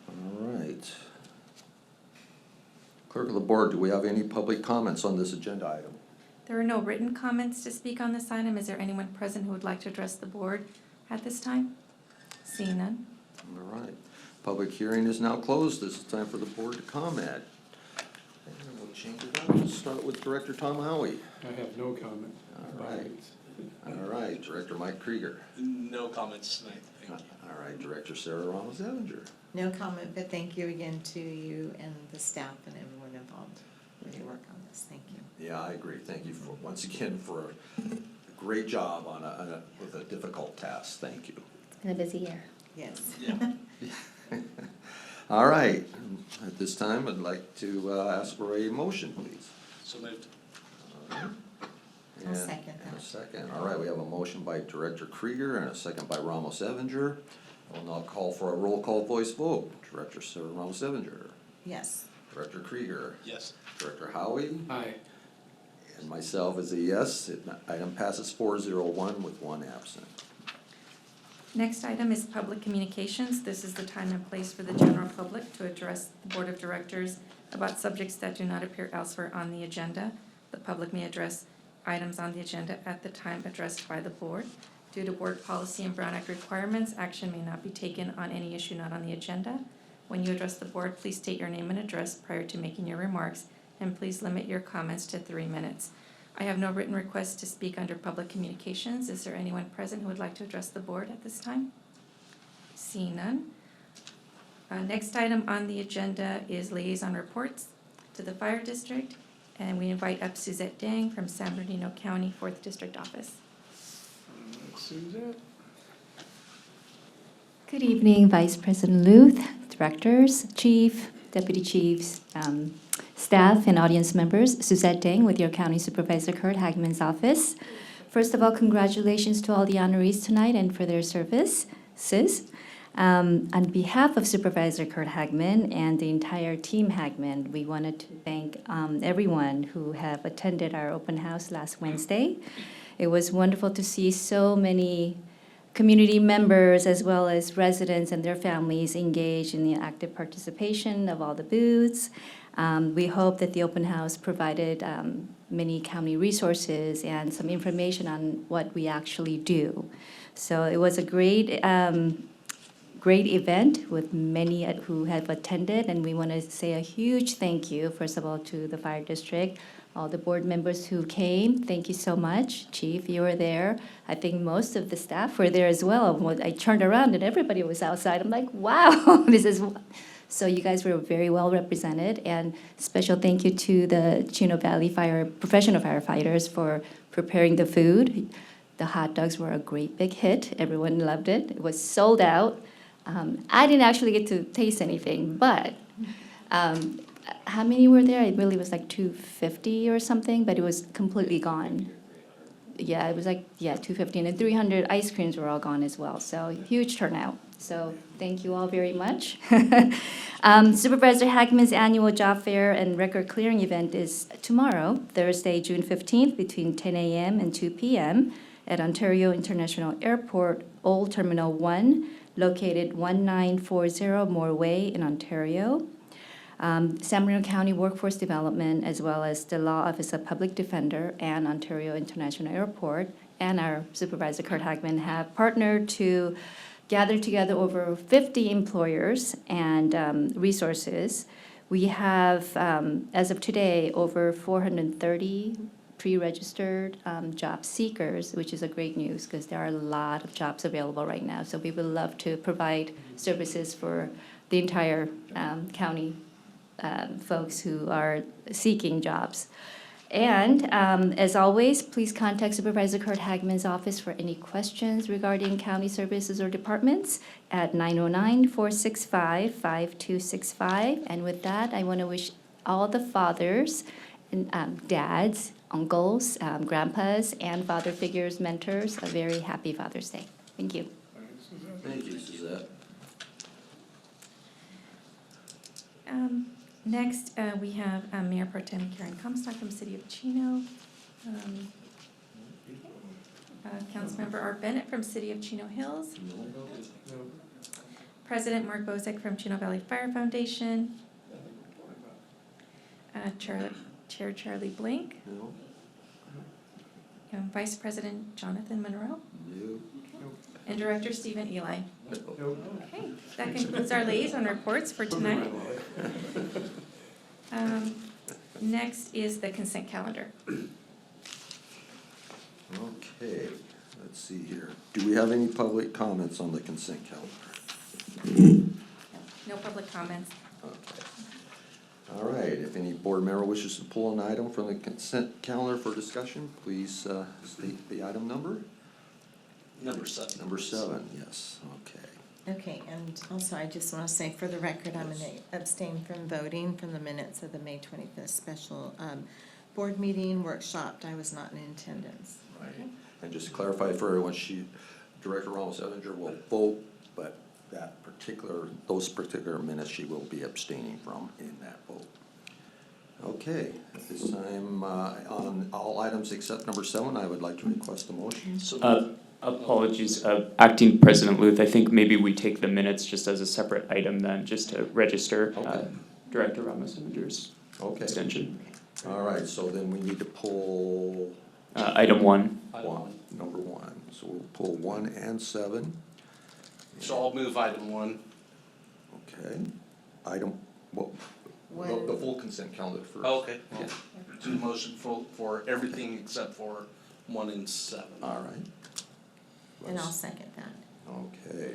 All right. Clerk of the board, do we have any public comments on this agenda item? There are no written comments to speak on this item. Is there anyone present who would like to address the board at this time? Seeing none. All right. Public hearing is now closed. This is time for the board to comment. And we'll change it up. We'll start with Director Tom Howie. I have no comment. All right. All right, Director Mike Krieger. No comments tonight, thank you. All right, Director Sarah Ramos-Evinger. No comment, but thank you again to you and the staff and everyone involved with your work on this. Thank you. Yeah, I agree. Thank you for, once again, for a great job on with a difficult task. Thank you. It's been a busy year. Yes. Yeah. All right, at this time, I'd like to ask for a motion, please. So moved. All right. I'll second And a that. second. All right, we have a motion by Director Krieger and a second by Ramos-Evinger. We'll now call for a roll call voice vote. Director Sarah Ramos-Evinger. Yes. Director Krieger. Yes. Director Howie. Aye. And myself is a yes. Item passes 4-0-1 with one absent. Next item is public communications. This is the time and place for the general public to address the Board of Directors about subjects that do not appear elsewhere on the agenda. The public may address items on the agenda at the time addressed by the board. Due to board policy and Brown Act requirements, action may not be taken on any issue not on the agenda. When you address the board, please state your name and address prior to making your remarks, and please limit your comments to 3 minutes. I have no written requests to speak under public communications. Is there anyone present who would like to address the board at this time? Seeing none. Next item on the agenda is liaison reports to the fire district, and we invite up Suzette Dang from San Bernardino County 4th District Office. Suzette? Good evening, Vice President Luth, directors, chief, deputy chiefs, staff, and audience members. Suzette Dang with your County Supervisor Kurt Hagman's office. First of all, congratulations to all the honorees tonight and for their service, sis. On behalf of Supervisor Kurt Hagman and the entire team Hagman, we wanted to thank everyone who have attended our open house last Wednesday. It was wonderful to see so many community members as well as residents and their families engaged in the active participation of all the booths. We hope that the open house provided many county resources and some information on what we actually do. So it was a great event with many who have attended, and we want to say a huge thank you, first of all, to the fire district, all the board members who came. Thank you so much. Chief, you were there. I think most of the staff were there as well. When I turned around and everybody was outside, I'm like, wow, this is... So you guys were very well represented, and special thank you to the Chino Valley professional firefighters for preparing the food. The hot dogs were a great big hit. Everyone loved it. It was sold out. I didn't actually get to taste anything, but how many were there? It really was like 250 or something, but it was completely gone. Yeah, it was like, 250, and 300 ice creams were all gone as well, so huge turnout. So thank you all very much. Supervisor Hagman's annual job fair and record clearing event is tomorrow, Thursday, June 15th, between 10 a.m. and 2 p.m. at Ontario International Airport, Old Terminal 1, located 1940 Moore Way in Ontario. San Bernardino County Workforce Development, as well as the Law Office of Public Defender and Ontario International Airport, and our Supervisor Kurt Hagman have partnered to gather together over 50 employers and resources. We have, as of today, over 430 pre-registered job seekers, which is a great news because there are a lot of jobs available right now. So we would love to provide services for the entire county folks who are seeking jobs. And as always, please contact Supervisor Kurt Hagman's office for any questions regarding county services or departments at 909-465-5265. And with that, I want to wish all the fathers, and dads, uncles, grandpas, and father figures, mentors, a very happy Father's Day. Thank you. Thank you, Suzette. Next, we have Mayor Pro Tem Karen Comstock from City of Chino. Councilmember Art Bennett from City of Chino Hills. President Mark Bozek from Chino Valley Fire Foundation. Chair Charlie Blink. Vice President Jonathan Monroe. And Director Stephen Eli. Okay, that concludes our liaison reports for tonight. Next is the consent calendar. Okay, let's see here. Do we have any public comments on the consent calendar? No public comments. Okay. All right, if any board member wishes to pull an item from the consent calendar for discussion, please state the item number. Number 7. Number 7, yes, okay. Okay, and also I just want to say for the record, I'm going to abstain from voting from the minutes of the May 25th special board meeting workshop. I was not in attendance. Right, and just to clarify for everyone, Director Ramos-Evinger will vote, but those particular minutes she will be abstaining from in that vote. Okay, at this time, on all items except number 7, I would like to request a motion. Apologies, Acting President Luth, I think maybe we take the minutes just as a separate item then, just to register Director Ramos-Evinger's extension. All right, so then we need to pull Item 1. Number 1. So we'll pull 1 and 7. So I'll move item 1. Okay. The full consent calendar first. Okay. Well, do motion for everything except for 1 and 7. All right. And I'll second that. Okay,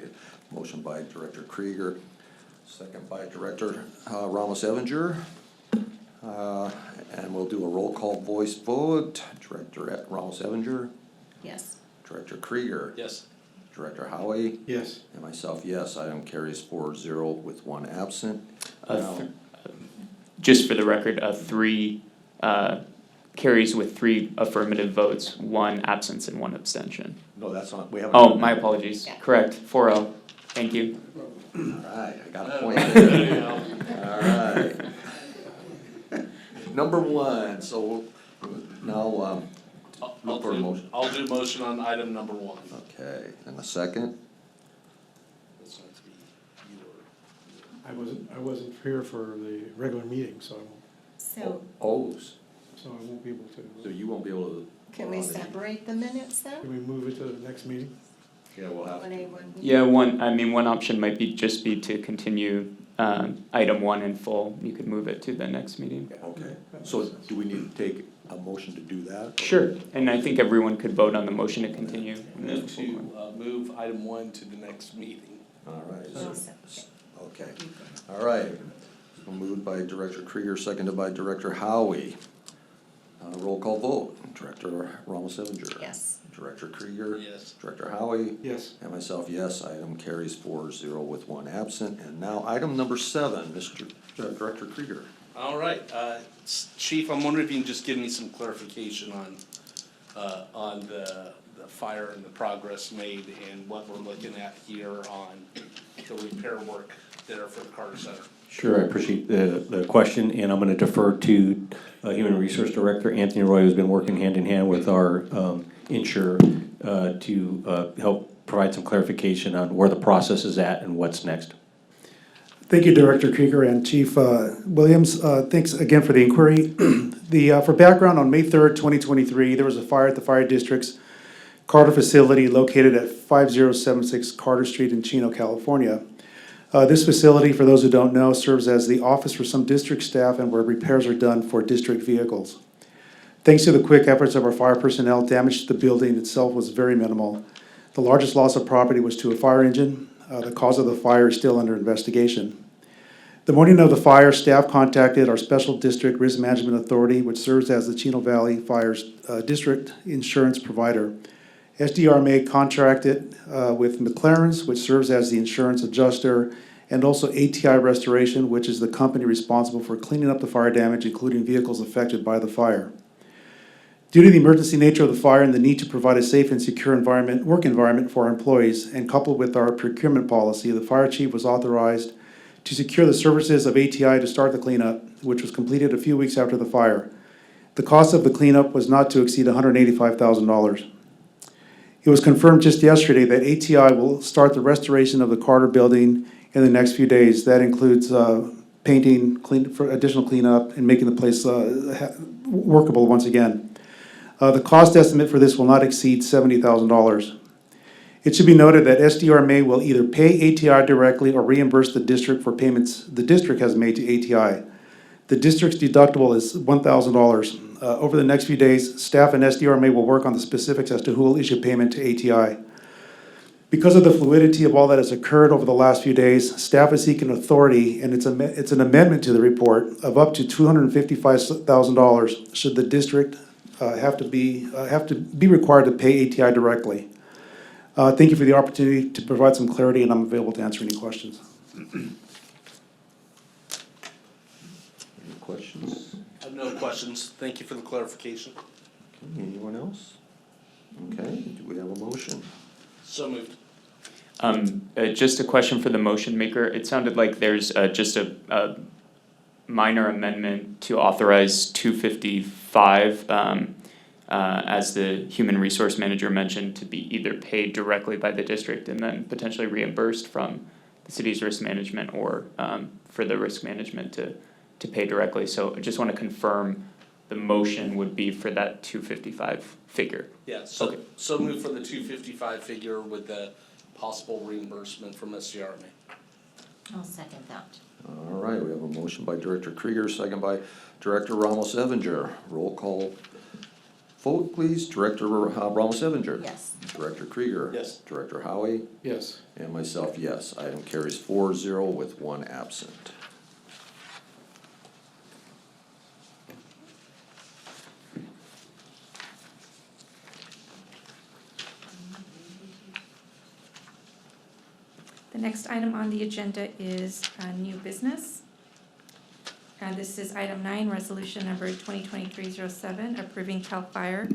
motion by Director Krieger, second by Director Ramos-Evinger. And we'll do a roll call voice vote. Director Ramos-Evinger, Yes. Director Krieger. Yes. Director Howie. Yes. And myself, yes. Item carries 4-0 with 1 absent. Just for the record, 3 carries with 3 affirmative votes, 1 absence and 1 abstention. No, that's not, we haven't. Oh, my apologies. Yeah. Correct, 4-0. Thank you. All right, I got a point. All right. Number 1, so now, look for a motion. I'll do motion on item number 1. Okay, and a second? That's going to be you or. I wasn't here for the regular meeting, so I won't be able to. So you won't be able to. Can we separate the minutes Can then? we move it to the next meeting? Yeah, we'll have to. 1A, 1B? Yeah, one option might be to continue item 1 in full. You could move it to the next meeting. Okay, so do we need to take a motion to do that? Sure, and I think everyone could vote on the motion to continue. Move to move item 1 to the next meeting. All right. I'll second. Okay, all right. So moved by Director Krieger, seconded by Director Howie. Roll call vote. Director Ramos-Evinger. Yes. Director Krieger. Yes. Director Howie. Yes. And myself, yes. Item carries 4-0 with 1 absent. And now item number 7, Director Krieger. All right, Chief, I'm wondering if you can just give me some clarification on the fire and the progress made and what we're looking at here on the repair work there for the Carter Center. Sure, I appreciate the question, and I'm going to defer to Human Resource Director Anthony Roy, who's been working hand in hand with our insurer to help provide some clarification on where the process is at and what's next. Thank you, Director Krieger and Chief Williams. Thanks again for the inquiry. For background, on May 3rd, 2023, there was a fire at the fire district's Carter facility located at 5076 Carter Street in Chino, California. This facility, for those who don't know, serves as the office for some district staff and where repairs are done for district vehicles. Thanks to the quick efforts of our fire personnel, damage to the building itself was very minimal. The largest loss of property was to a fire engine. The cause of the fire is still under investigation. The morning of the fire, staff contacted our Special District Risk Management Authority, which serves as the Chino Valley Fire's district insurance provider. SDRMA contracted with McLaren's, which serves as the insurance adjuster, and also ATI Restoration, which is the company responsible for cleaning up the fire damage, including vehicles affected by the fire. Due to the emergency nature of the fire and the need to provide a safe and secure work environment for our employees, and coupled with our procurement policy, the fire chief was authorized to secure the services of ATI to start the cleanup, which was completed a few weeks after the fire. The cost of the cleanup was not to exceed $185,000. It was confirmed just yesterday that ATI will start the restoration of the Carter building in the next few days. That includes painting, additional cleanup, and making the place workable once again. The cost estimate for this will not exceed $70,000. It should be noted that SDRMA will either pay ATI directly or reimburse the district for payments the district has made to ATI. The district's deductible is $1,000. Over the next few days, staff and SDRMA will work on the specifics as to who will issue payment to ATI. Because of the fluidity of all that has occurred over the last few days, staff is seeking authority, and it's an amendment to the report of up to $255,000 should the district have to be required to pay ATI directly. Thank you for the opportunity to provide some clarity, and I'm available to answer any questions. Any questions? I have no questions. Thank you for the clarification. Okay, anyone else? Okay, do we have a motion? So moved. Just a question for the motion maker. It sounded like there's just a minor amendment to authorize 255, as the human resource manager mentioned, to be either paid directly by the district and then potentially reimbursed from the city's risk management, or for the risk management to pay directly. So I just want to confirm the motion would be for that 255 figure. Yeah, so, Okay. so moved for the 255 figure with the possible reimbursement from SDRMA. I'll second that. All right, we have a motion by Director Krieger, second by Director Ramos Evinger. Roll call vote, please. Director Ramos Evinger. Yes. Director Krieger. Yes. Director Howie. Yes. And myself, yes. Item carries 4-0 with one absent. The next item on the agenda is new business. This is item 9, resolution number 2023-07, approving CAL FIRE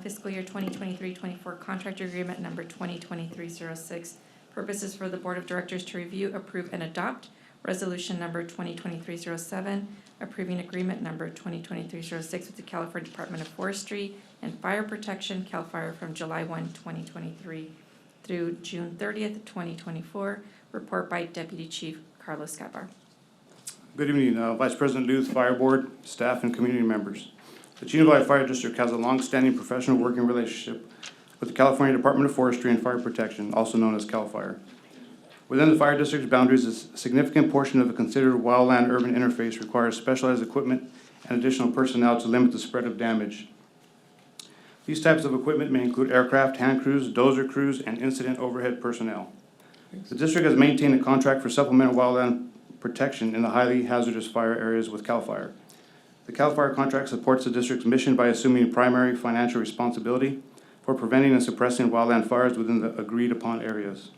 fiscal year 2023-24 contract agreement number 2023-06. Purposes for the Board of Directors to review, approve, and adopt resolution number 2023-07, approving agreement number 2023-06 with the California Department of Forestry and Fire Protection, CAL FIRE, from July 1, 2023 through June 30th, 2024. Report by Deputy Chief Carlos Scabar. Good evening, Vice President Luth, Fire Board, staff, and community members. The Chino Valley Fire District has a long-standing professional working relationship with the California Department of Forestry and Fire Protection, also known as CAL FIRE. Within the fire district's boundaries, a significant portion of the considered wildland-urban interface requires specialized equipment and additional personnel to limit the spread of damage. These types of equipment may include aircraft, hand crews, dozer crews, and incident overhead personnel. The district has maintained a contract for supplemental wildland protection in the highly hazardous fire areas with CAL FIRE. The CAL FIRE contract supports the district's mission by assuming primary financial responsibility for preventing and suppressing wildland fires within the agreed-upon areas.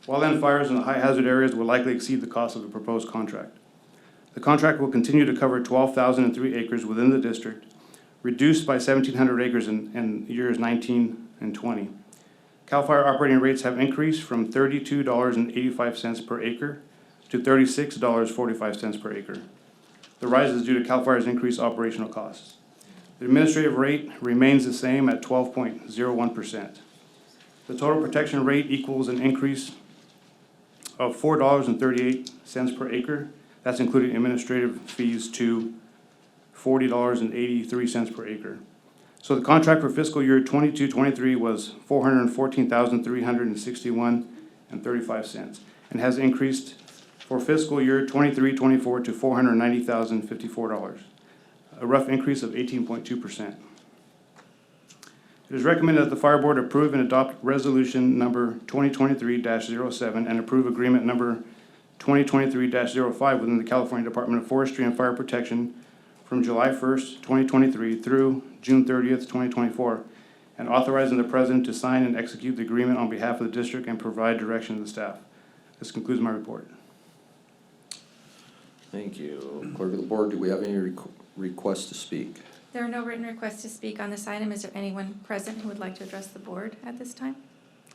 Wildland fires in the high-hazard areas will likely exceed the cost of the proposed contract. The contract will continue to cover 12,003 acres within the district, reduced by 1,700 acres in years 19 and 20. CAL FIRE operating rates have increased from $32.85 per acre to $36.45 per acre. The rise is due to CAL FIRE's increased operational costs. The administrative rate remains the same at 12.01%. The total protection rate equals an increase of $4.38 per acre. That's including administrative fees to $40.83 per acre. So the contract for fiscal year 22-23 was $414,361.35 and has increased for fiscal year 23-24 to $490,054, a rough increase of 18.2%. It is recommended that the Fire Board approve and adopt resolution number 2023-07 and approve agreement number 2023-05 within the California Department of Forestry and Fire Protection from July 1st, 2023 through June 30th, 2024, and authorizing the president to sign and execute the agreement on behalf of the district and provide direction to the staff. This concludes my report. Thank you. Clerk of the board, do we have any requests to speak? There are no written requests to speak on this item. Is there anyone present who would like to address the board at this time?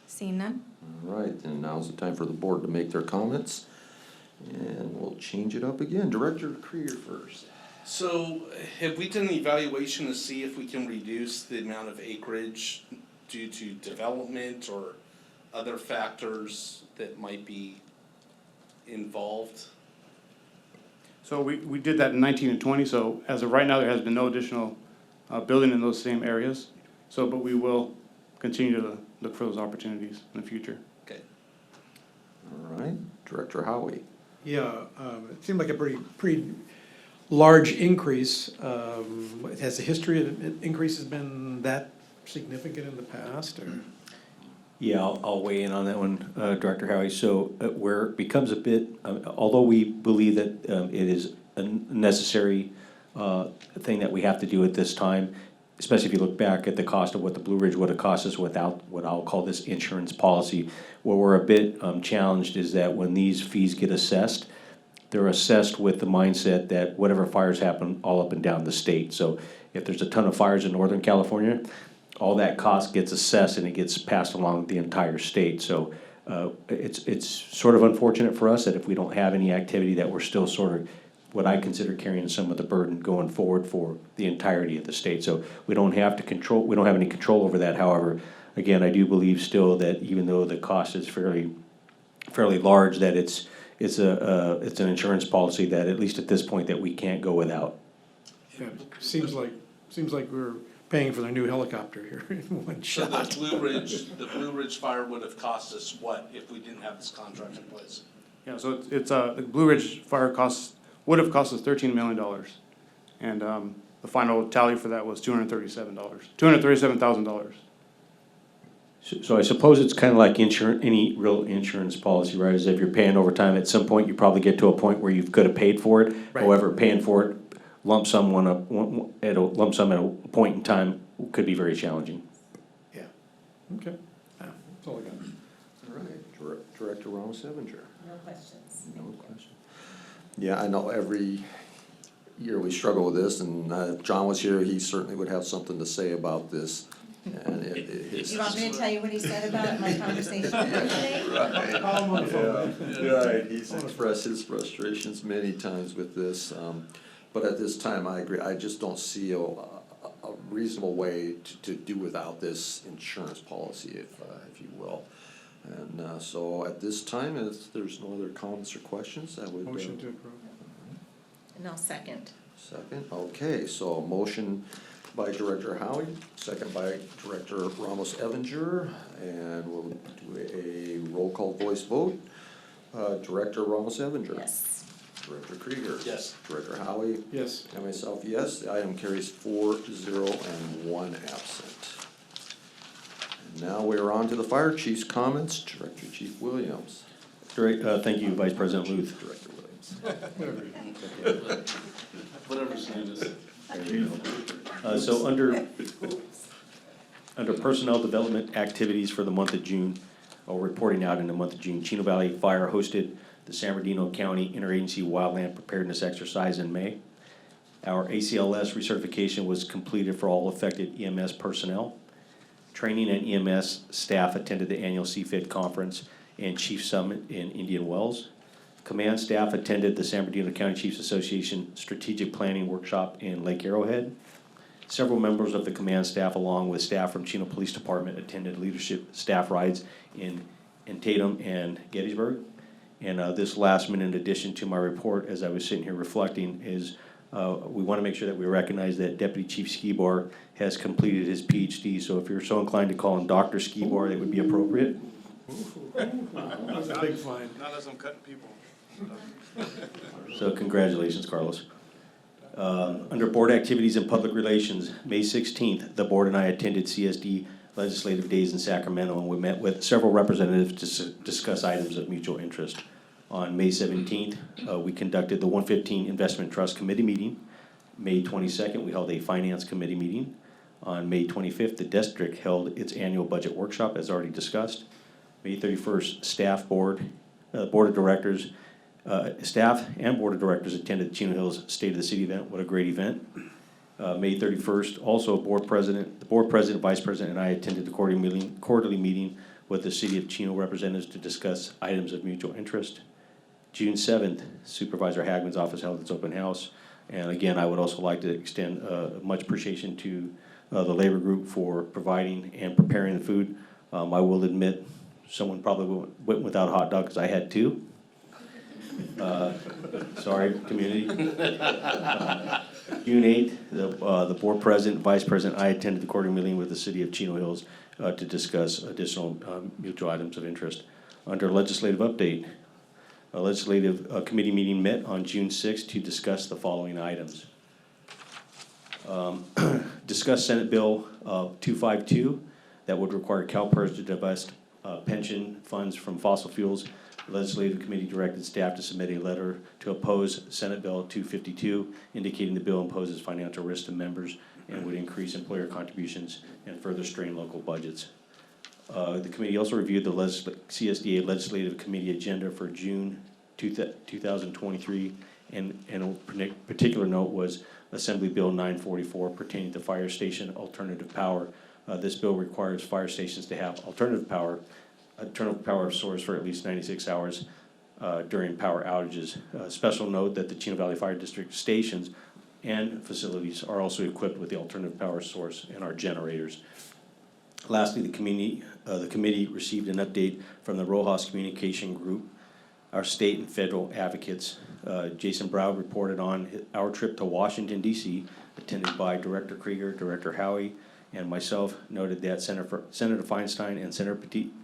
Seeing none. All right, and now's the time for the board to make their comments. And we'll change it up again. Director Krieger first. So have we done an evaluation to see if we can reduce the amount of acreage due to development or other factors that might be involved? So we did that in 19 and 20, so as of right now, there has been no additional building in those same areas. So, but we will continue to look for those opportunities in the future. Okay. All right, Director Howie. Yeah, it seemed like a pretty large increase. Has the history of increases been that significant in the past, or? Yeah, I'll weigh in on that one, Director Howie. So where it becomes a bit, although we believe that it is a necessary thing that we have to do at this time, especially if you look back at the cost of what the Blue Ridge would have cost us without what I'll call this insurance policy, where we're a bit challenged is that when these fees get assessed, they're assessed with the mindset that whatever fires happen all up and down the state. So if there's a ton of fires in Northern California, all that cost gets assessed and it gets passed along the entire state. So it's sort of unfortunate for us that if we don't have any activity that we're still sort of what I consider carrying some of the burden going forward for the entirety of the state. So we don't have any control over that. However, again, I do believe still that even though the cost is fairly large, that it's an insurance policy that at least at this point that we can't go without. Yeah, seems like we're paying for the new helicopter here in one So shot. the Blue Ridge fire would have cost us what if we didn't have this contract in place? Yeah, so it's the Blue Ridge fire would have cost us $13 million, and the final tally for that was $237,000. So I suppose it's kind of like any real insurance policy, right? Is if you're paying over time, at some point you probably get to a point where you could have paid for it. Right. However, paying for it lump sum at a point in time could be very challenging. Yeah, okay, that's all I got. All right, Director Ramos-Evinger. No questions. No question. Yeah, I know every year we struggle with this, and if John was here, he certainly would have something to say about this. And You want me to tell you what he said about my conversation today? Right. Call him on the phone. Yeah, right, he's expressed his frustrations many times with this, but at this time, I agree, I just don't see a reasonable way to do without this insurance policy, if you will. And so at this time, if there's no other comments or questions, I would. Motion to approve. And I'll second. Second, okay, so a motion by Director Howie, second by Director Ramos-Evinger, and we'll do a roll call voice vote. Director Ramos-Evinger. Yes. Director Krieger. Yes. Director Howie. Yes. And myself, yes. The item carries 4-0 and 1 absent. And now we are on to the fire chief's comments. Director Chief Williams. Thank you, Vice President Luth. Director Williams. Whatever's needed. So under personnel development activities for the month of June, or reporting out in the month of June, Chino Valley Fire hosted the San Bernardino County Interagency Wildland Preparedness Exercise in May. Our ACLS recertification was completed for all affected EMS personnel. Training and EMS staff attended the annual CFID conference and Chief Summit in Indian Wells. Command staff attended the San Bernardino County Chiefs Association Strategic Planning Workshop in Lake Arrowhead. Several members of the command staff, along with staff from Chino Police Department, attended leadership staff rides in Tatum and Gettysburg. And this last minute addition to my report, as I was sitting here reflecting, is we want to make sure that we recognize that Deputy Chief Skibar has completed his PhD. So if you're so inclined to call him Dr. Skibar, that would be appropriate. That's a big find. Not as I'm cutting people. So congratulations, Carlos. Under board activities and public relations, May 16th, the board and I attended CSD Legislative Days in Sacramento, and we met with several representatives to discuss items of mutual interest. On May 17th, we conducted the 115 Investment Trust Committee meeting. May 22nd, we held a Finance Committee meeting. On May 25th, the district held its annual budget workshop, as already discussed. May 31st, board of directors, staff and board of directors attended Chino Hills State of the City event. What a great event. May 31st, also the board president, vice president, and I attended the quarterly meeting with the City of Chino representatives to discuss items of mutual interest. June 7th, Supervisor Hagman's office held its open house. And again, I would also like to extend much appreciation to the labor group for providing and preparing the food. I will admit, someone probably went without a hot dog because I had two. Sorry, community. June 8th, the board president, vice president, I attended the quarterly meeting with the City of Chino Hills to discuss additional mutual items of interest. Under legislative update, a legislative committee meeting met on June 6th to discuss the following items. Discuss Senate Bill 252 that would require CalPERS to divest pension funds from fossil fuels. The legislative committee directed staff to submit a letter to oppose Senate Bill 252, indicating the bill imposes financial risk to members and would increase employer contributions and further strain local budgets. The committee also reviewed the CSDA Legislative Committee agenda for June 2023, and a particular note was Assembly Bill 944 pertaining to fire station alternative power. This bill requires fire stations to have alternative power source for at least 96 hours during power outages. Special note that the Chino Valley Fire District stations and facilities are also equipped with the alternative power source and our generators. Lastly, the committee received an update from the Rojas Communication Group, our state and federal advocates. Jason Brow reported on our trip to Washington, D.C., attended by Director Krieger, Director Howie, and myself. Noted that Senator Feinstein and Senator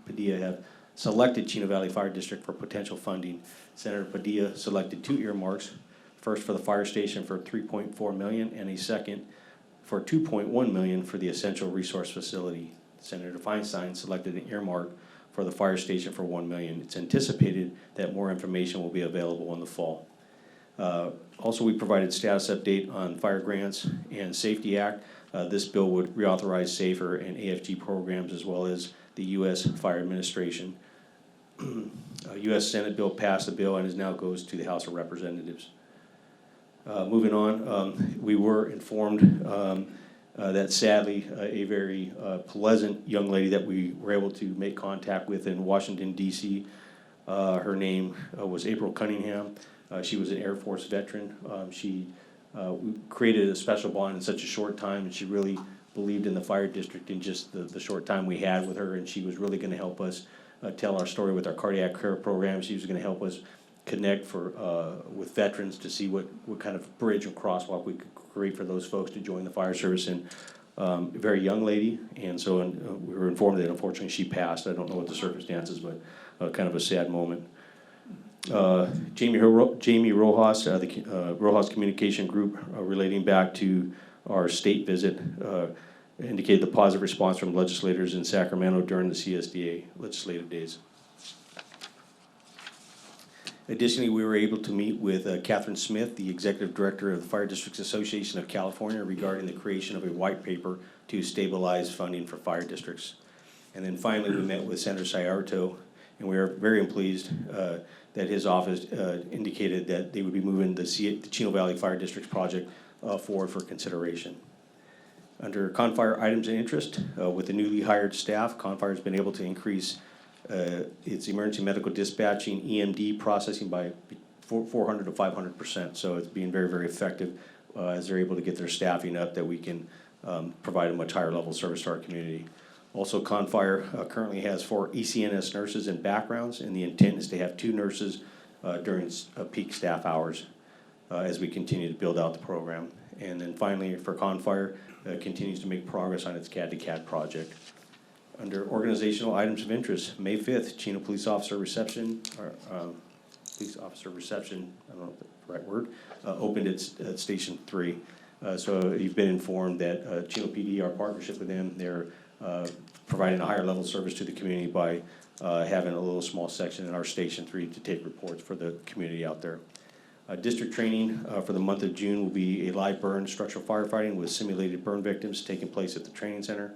Padilla have selected Chino Valley Fire District for potential funding. Senator Padilla selected two earmarks, first for the fire station for $3.4 million and a second for $2.1 million for the essential resource facility. Senator Feinstein selected an earmark for the fire station for $1 million. It's anticipated that more information will be available in the fall. Also, we provided status update on fire grants and Safety Act. This bill would reauthorize SAFER and AFG programs as well as the U.S. Fire Administration. U.S. Senate bill passed the bill and is now goes to the House of Representatives. Moving on, we were informed that sadly a very pleasant young lady that we were able to make contact with in Washington, D.C. Her name was April Cunningham. She was an Air Force veteran. She created a special bond in such a short time, and she really believed in the fire district in just the short time we had with her, and she was really going to help us tell our story with our cardiac care program. She was going to help us connect with veterans to see what kind of bridge or crosswalk we could create for those folks to join the fire service. And a very young lady, and so we were informed that unfortunately she passed. I don't know what the circumstances, but kind of a sad moment. Jamie Rojas, the Rojas Communication Group, relating back to our state visit, indicated the positive response from legislators in Sacramento during the CSDA legislative days. Additionally, we were able to meet with Catherine Smith, the Executive Director of the Fire Districts Association of California, regarding the creation of a white paper to stabilize funding for fire districts. And then finally, we met with Senator Sayarto, and we are very pleased that his office indicated that they would be moving the Chino Valley Fire Districts project forward for consideration. Under Confire items of interest, with the newly hired staff, Confire has been able to increase It's emergency medical dispatching, EMD processing by 400 to 500%. So it's being very, very effective as they're able to get their staffing up that we can provide a much higher level of service to our community. Also, Confire currently has 4 ECNS nurses in backgrounds, and the intent is to have 2 nurses during peak staff hours as we continue to build out the program. And then finally, for Confire, continues to make progress on its CAD to CAD project. Under organizational items of interest, May 5th, Chino Police Officer Reception, I don't know if that's the right word, opened at Station 3. So you've been informed that Chino PD, our partnership with them, they're providing a higher level of service to the community by having a little small section in our Station 3 to take reports for the community out there. District training for the month of June will be a live burn structural firefighting with simulated burn victims taking place at the training center.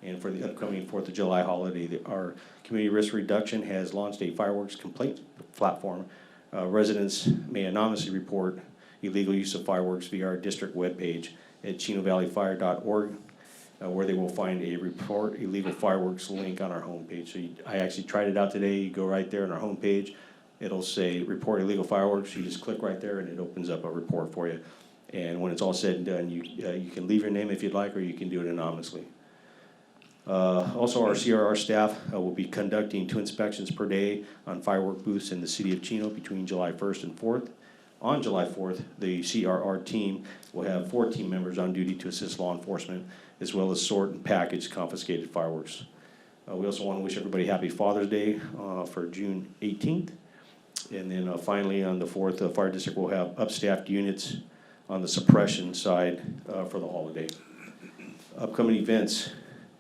And for the upcoming 4th of July holiday, our community risk reduction has launched a fireworks complaint platform. Residents may anonymously report illegal use of fireworks via our district webpage at chinovalleyfire.org, where they will find a report illegal fireworks link on our homepage. So I actually tried it out today. You go right there on our homepage. It'll say report illegal fireworks. You just click right there and it opens up a report for you. And when it's all said and done, you can leave your name if you'd like, or you can do it anonymously. Also, our CRR staff will be conducting 2 inspections per day on firework booths in the city of Chino between July 1st and 4th. On July 4th, the CRR team will have 4 team members on duty to assist law enforcement, as well as sort and package confiscated fireworks. We also want to wish everybody happy Father's Day for June 18th. And then finally, on the 4th, the fire district will have upstaffed units on the suppression side for the holiday. Upcoming events.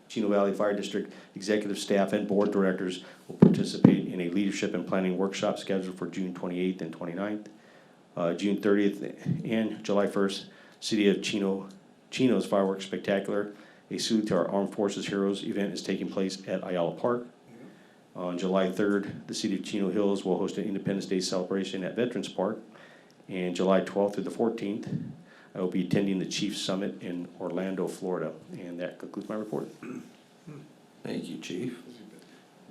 Chino Valley Fire District executive staff and board directors will participate in a leadership and planning workshop scheduled for June 28th and 29th. June 30th and July 1st, City of Chino's Fireworks Spectacular, a salute to our Armed Forces Heroes event is taking place at Ayala Park. On July 3rd, the City of Chino Hills will host an Independence Day celebration at Veterans Park. And July 12th through the 14th, I will be attending the Chiefs Summit in Orlando, Florida. And that concludes my report. Thank you, Chief.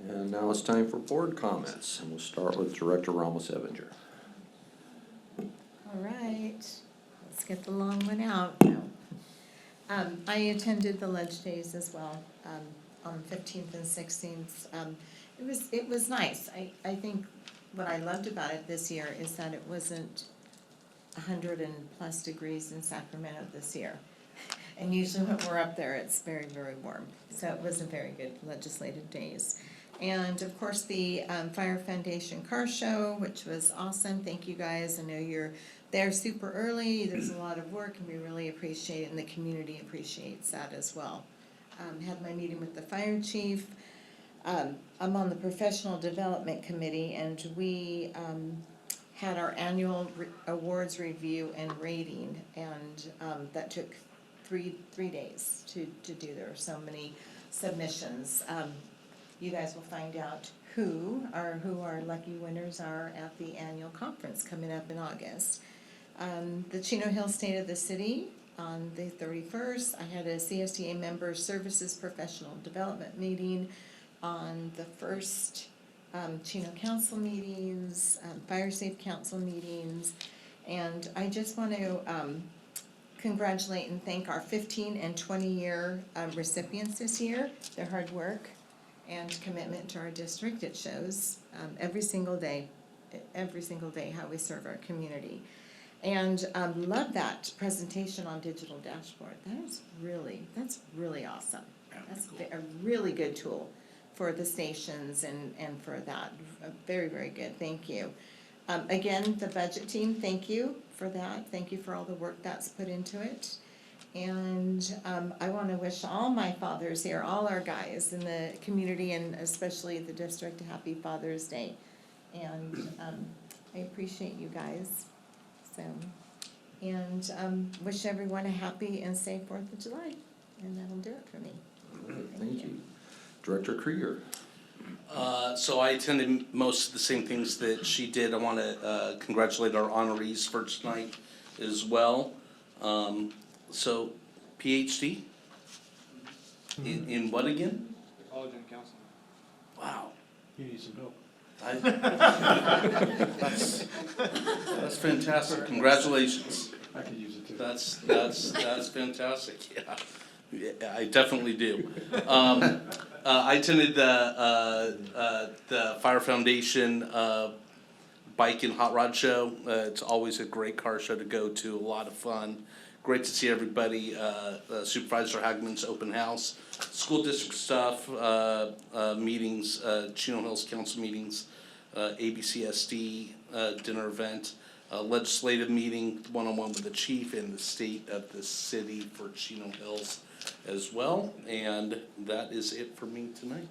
And now it's time for board comments, and we'll start with Director Ramos-Evinger. All right, let's get the long one out. I attended the Ledge Days as well, on 15th and 16th. It was nice. I think what I loved about it this year is that it wasn't 100+ degrees in Sacramento this year. And usually when we're up there, it's very, very warm. So it was a very good legislative days. And of course, the Fire Foundation Car Show, which was awesome. Thank you guys. I know you're there super early. There's a lot of work, and we really appreciate it, and the community appreciates that as well. Had my meeting with the fire chief. I'm on the Professional Development Committee, and we had our annual awards review and rating, and that took three days to do. There are so many submissions. You guys will find out who our lucky winners are at the annual conference coming up in August. The Chino Hills State of the City on the 31st. I had a CSTA Member Services Professional Development meeting on the first Chino Council meetings, Fire Safe Council meetings, and I just want to congratulate and thank our 15 and 20-year recipients this year. Their hard work and commitment to our district, it shows every single day how we serve our community. And love that presentation on digital dashboard. That's really awesome. That's a really good tool for the stations and for that. Very, very good. Thank you. Again, the budget team, thank you for that. Thank you for all the work that's put into it. And I want to wish all my fathers here, all our guys in the community and especially the district, a happy Father's Day. And I appreciate you guys. So, and wish everyone a happy and safe 4th of July. And that'll do it for me. All right, thank you. Director Krieger. So I attended most of the same things that she did. I want to congratulate our honorees for tonight as well. So, PhD? In what again? College and counseling. Wow. You need some help. That's fantastic, congratulations. I could use it too. That's fantastic, yeah. Yeah, I definitely do. I attended the Fire Foundation, Bike and Hot Rod Show. It's always a great car show to go to, a lot of fun. Great to see everybody, Supervisor Hagman's open house, school district stuff, meetings, Chino Hills Council meetings, ABCSD, dinner event, legislative meeting, one-on-one with the chief and the state of the city for Chino Hills as well. And that is it for me tonight.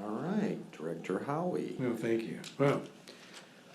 All right, Director Howie. No, thank you. Well,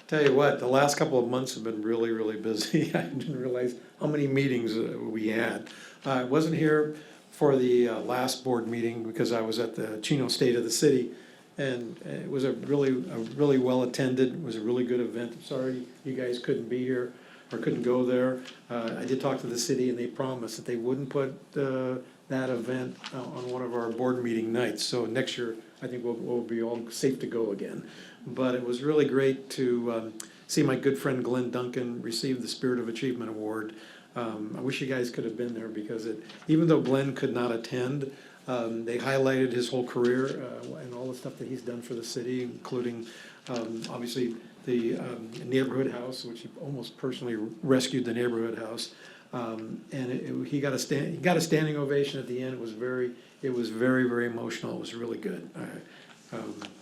tell you what, the last couple of months have been really, really busy. I didn't realize how many meetings we had. I wasn't here for the last board meeting because I was at the Chino State of the City. And it was a really well attended, it was a really good event. I'm sorry you guys couldn't be here or couldn't go there. I did talk to the city and they promised that they wouldn't put that event on one of our board meeting nights. So next year, I think we'll be all safe to go again. But it was really great to see my good friend Glenn Duncan receive the Spirit of Achievement Award. I wish you guys could have been there because even though Glenn could not attend, they highlighted his whole career and all the stuff that he's done for the city, including obviously the neighborhood house, which he almost personally rescued the neighborhood house. And he got a standing ovation at the end. It was very, very emotional. It was really good.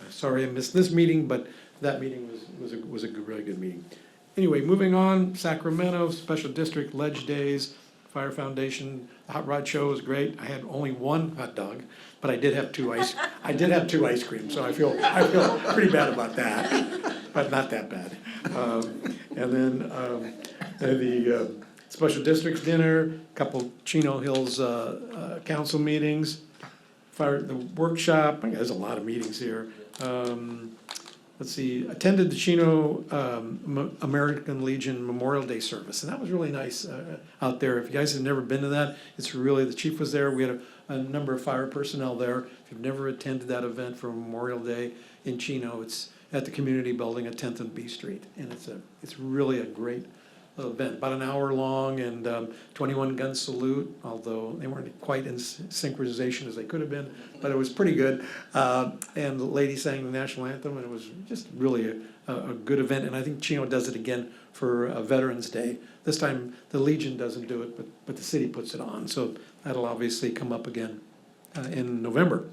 Sorry I missed this meeting, but that meeting was a really good meeting. Anyway, moving on, Sacramento Special District Ledge Days, Fire Foundation, the Hot Rod Show was great. I had only one hot dog, but I did have two ice creams, so I feel pretty bad about that, but not that bad. And then the Special Districts dinner, couple Chino Hills council meetings, the workshop. There's a lot of meetings here. Let's see, attended the Chino American Legion Memorial Day service, and that was really nice out there. If you guys have never been to that, it's really, the chief was there. We had a number of fire personnel there. If you've never attended that event for Memorial Day in Chino, it's at the community building at 10th and B Street, and it's really a great event, about an hour long, and 21 gun salute, although they weren't quite in synchronization as they could have been, but it was pretty good. And the lady sang the national anthem, and it was just really a good event. And I think Chino does it again for Veterans Day. This time the Legion doesn't do it, but the city puts it on, so that'll obviously come up again in November.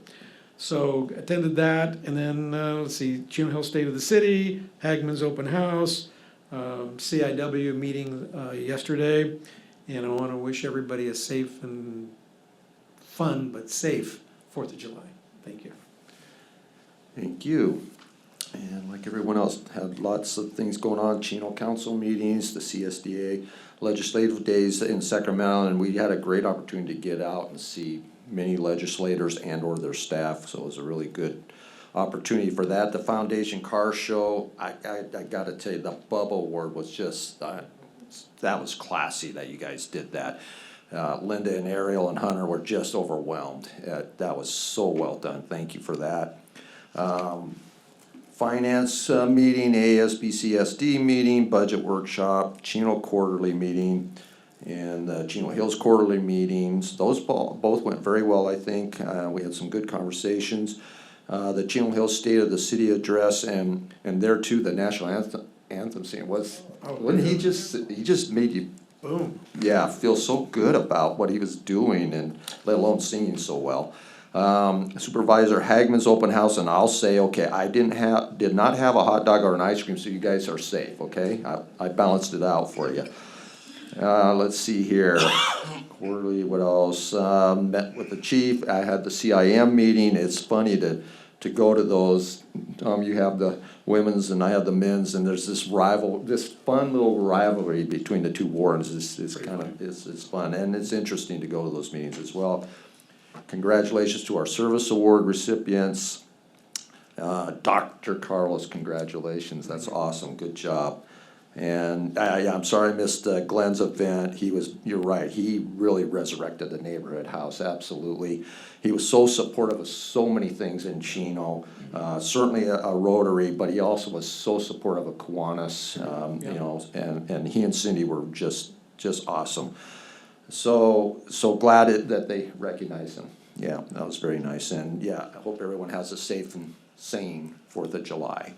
So attended that, and then let's see, Chino Hill State of the City, Hagman's open house. CIW meeting yesterday, and I want to wish everybody a safe and fun but safe 4th of July. Thank you. Thank you. And like everyone else, had lots of things going on, Chino Council meetings, the CSDA legislative days in Sacramento, and we had a great opportunity to get out and see many legislators and or their staff, so it was a really good opportunity for that. The Foundation Car Show, I gotta tell you, the Bubba Award was just, that was classy that you guys did that. Linda and Ariel and Hunter were just overwhelmed. That was so well done. Thank you for that. Finance meeting, ASBCSD meeting, budget workshop, Chino quarterly meeting, and Chino Hills quarterly meetings. Those both went very well, I think. We had some good conversations. The Chino Hills State of the City address, and there too, the national anthem scene was, wasn't he just made you, boom, yeah, feel so good about what he was doing, and let alone singing so well. Supervisor Hagman's open house, and I'll say, okay, I did not have a hot dog or an ice cream, so you guys are safe, okay? I balanced it out for you. Let's see here. Quarterly, what else? Met with the chief. I had the CIM meeting. It's funny to go to those. You have the women's and I have the men's, and there's this fun little rivalry between the two wards. It's fun, and it's interesting to go to those meetings as well. Congratulations to our service award recipients. Dr. Carlos, congratulations. That's awesome. Good job. And yeah, I'm sorry I missed Glenn's event. You're right, he really resurrected the neighborhood house, absolutely. He was so supportive of so many things in Chino, certainly a Rotary, but he also was so supportive of Kiwanis, you know, and he and Cindy were just awesome. So glad that they recognize him. Yeah, that was very nice. And yeah, I hope everyone has a safe and sane 4th of July.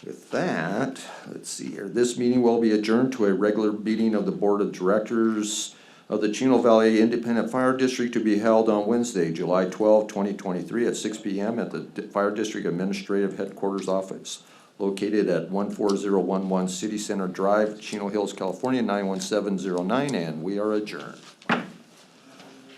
With that, let's see here. This meeting will be adjourned to a regular meeting of the Board of Directors of the Chino Valley Independent Fire District to be held on Wednesday, July 12, 2023 at 6 p.m. at the Fire District Administrative Headquarters Office, located at 14011 City Center Drive, Chino Hills, California, 91709, and we are adjourned.